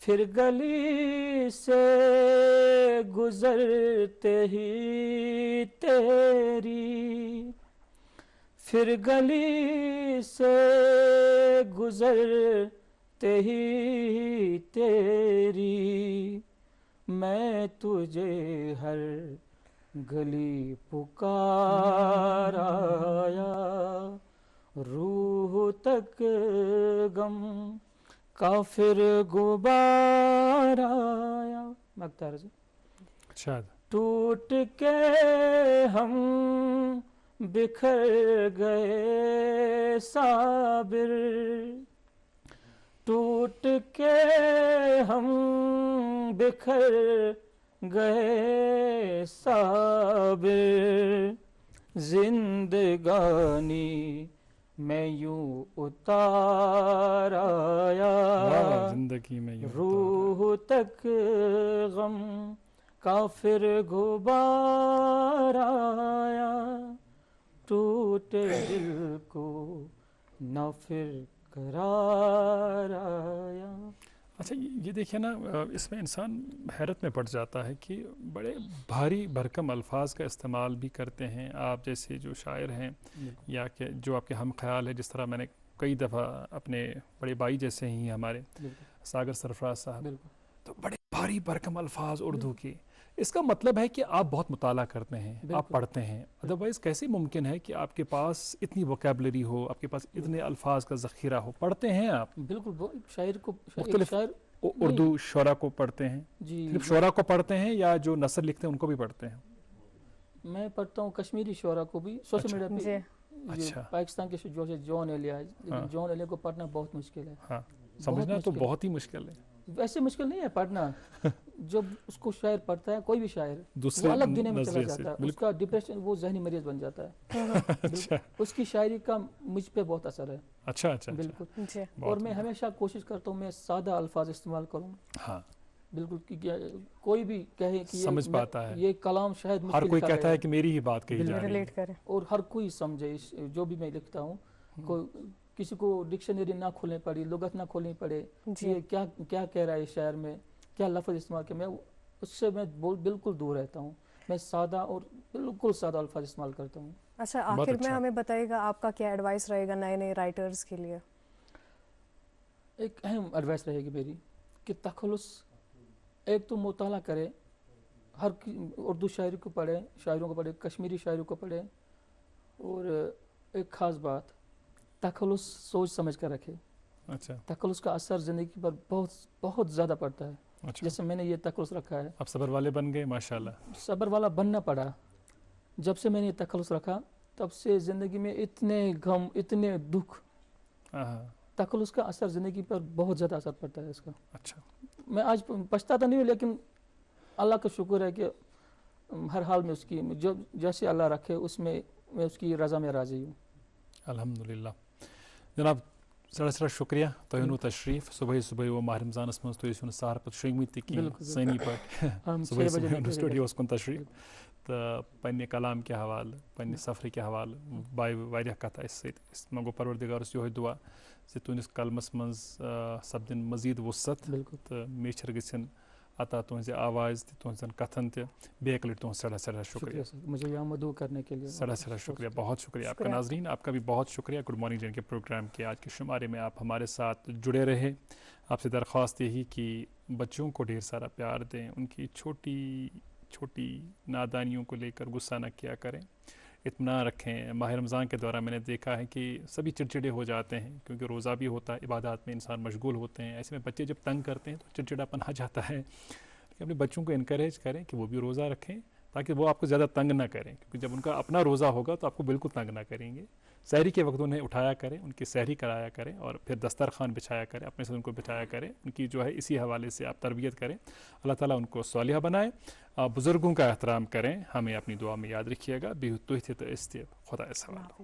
پھر گلی سے گزرتے ہی تیری، پھر گلی سے گزرتے ہی تیری، میں تجھے ہر گلی پکار آیا، روح تک غم کا پھر غبار آیا۔ مقطع سے ٹوٹ کے ہم بکھر گئے صابر، ٹوٹ کے ہم بکھر گئے صابر، زندگانی میں یوں اتار آیا، زندگی میں یوں روح تک غم کا پھر غبار آیا، ٹوٹ ٹوٹے دل کو نہ پھر قرار آیا. اچھا یہ دیکھیں نا اس میں انسان حیرت میں پڑ جاتا ہے کہ بڑے بھاری بھرکم الفاظ کا استعمال بھی کرتے ہیں آپ جیسے جو شاعر ہیں یا کہ جو آپ کے ہم خیال ہے. جس طرح میں نے کئی دفعہ اپنے بڑے بھائی جیسے ہی ہمارے ساگر سرفراز صاحب, تو بڑے بھاری بھرکم الفاظ اردو کے. اس کا مطلب ہے کہ آپ بہت مطالعہ کرتے ہیں, آپ پڑھتے ہیں. ادروائز کیسے ممکن ہے کہ آپ کے پاس اتنی ووکیبلری ہو, آپ کے پاس اتنے الفاظ کا ذخیرہ ہو؟ پڑھتے ہیں آپ بالکل. شاعر کو مختلف اردو شعراء کو پڑھتے ہیں؟ صرف شعراء کو پڑھتے ہیں یا جو نثر لکھتے ہیں ان کو بھی پڑھتے ہیں؟ میں پڑھتا ہوں کشمیری شعراء کو بھی. سوشل میڈیا پہ پاکستان کے جو جون ایلیا ہے, لیکن جون ایلیا کو پڑھنا بہت مشکل ہے. ہاں سمجھنا تو بہت ہی مشکل ہے. ویسے مشکل نہیں ہے پڑھنا. جب اس کو شاعر پڑھتا ہے, کوئی بھی شاعر, وہ الگ دنیا میں چلا جاتا ہے. اس کا ڈپریشن, وہ ذہنی مریض بن جاتا ہے. اس کی شاعری کا مجھ پہ بہت اثر ہے. اچھا اچھا بالکل. اور میں ہمیشہ کوشش کرتا ہوں میں سادہ الفاظ استعمال کروں. ہاں بالکل. کوئی بھی کہے کہ سمجھ پاتا ہے, یہ کلام شاید ہر کوئی کہتا ہے کہ میری ہی بات کہی جا رہی ہے, اور ہر کوئی سمجھے جو بھی میں لکھتا ہوں. کسی کو ڈکشنری نہ کھولنی پڑی, لغت نہ کھولنی پڑے, یہ کیا کہہ رہا ہے شاعر میں, کیا لفظ استعمال کیا, میں اس سے میں بالکل دور رہتا ہوں. میں سادہ اور بالکل سادہ الفاظ استعمال کرتا ہوں. اچھا آخر میں ہمیں بتائیے گا آپ کا کیا ایڈوائس رہے گا نئے رائٹرز کے لیے؟ ایک اہم ایڈوائس رہے گی میری کہ تخلص, ایک تو مطالعہ کرے, ہر اردو شاعری کو پڑھے, شاعروں کو پڑھے, کشمیری شاعروں کو پڑھے. اور ایک خاص بات, تخلص سوچ سمجھ کر رکھے. اچھا. تخلص کا اثر زندگی پر بہت زیادہ پڑتا ہے. جیسے میں نے یہ تخلص رکھا ہے. اب صبر والے بن گئے ماشاءاللہ. صبر والا بننا پڑا. جب سے میں نے یہ تخلص رکھا تب سے زندگی میں اتنے غم, اتنے دکھ. تخلص کا اثر زندگی پر بہت زیادہ اثر پڑتا ہے اس کا. اچھا. میں آج پچھتاتا نہیں ہوں, لیکن اللہ کا شکر ہے کہ ہر حال میں اس کی جو جیسے اللہ رکھے اس میں میں اس کی رضا میں راضی ہوں. الحمدللہ. جناب سڑا شکریہ تہن تشریف صبح و ماہ رمضان من تھی سہر پہ شنگمت سانی پہ صبح سٹوڈیوس کن تشریف تو پنہ کلام کے حوالہ پنہ سفر کے حوالہ بائے واریاہ کتھ اس ست منگو پروردگارس یہ دعا ز تہندس کلمس من سپدن مزید وسعت تو میچر گھن عطا تہذ آواز تہذن کتھن بیک لٹ تہذ سڑا شکریہ. مجھے یہاں مدعو کرنے کے لیے سڑا شکریہ, بہت شکریہ آپ کا. ناظرین آپ کا بھی بہت شکریہ. گڈ مارننگ جن کے پروگرام کے آج کے شمارے میں آپ ہمارے ساتھ جڑے رہے. آپ سے درخواست یہی کہ بچوں کو ڈھیر سارا پیار دیں, ان کی چھوٹی نادانیوں کو لے کر غصہ نہ کیا کریں, اطمینان رکھیں. ماہ رمضان کے دوران میں نے دیکھا ہے کہ سبھی چڑچڑے ہو جاتے ہیں کیونکہ روزہ بھی ہوتا ہے, عبادات میں انسان مشغول ہوتے ہیں. ایسے میں بچے جب تنگ کرتے ہیں تو چڑچڑاپن آ جاتا ہے. لیکن اپنے بچوں کو انکریج کریں کہ وہ بھی روزہ رکھیں تاکہ وہ آپ کو زیادہ تنگ نہ کریں, کیونکہ جب ان کا اپنا روزہ ہوگا تو آپ کو بالکل تنگ نہ کریں گے. سحری کے وقت انہیں اٹھایا کریں, ان کی سحری کرایا کریں اور پھر دسترخوان بچھایا کریں, اپنے سے ان کو بچھایا کریں. ان کی جو ہے اسی حوالے سے آپ تربیت کریں. اللہ تعالیٰ ان کو صالحہ بنائے. بزرگوں کا احترام کریں. ہمیں اپنی دعا میں یاد رکھیے گا. بیہو تُہۍ تہِ تہٕ أسۍ تہِ. خدا حوالہ.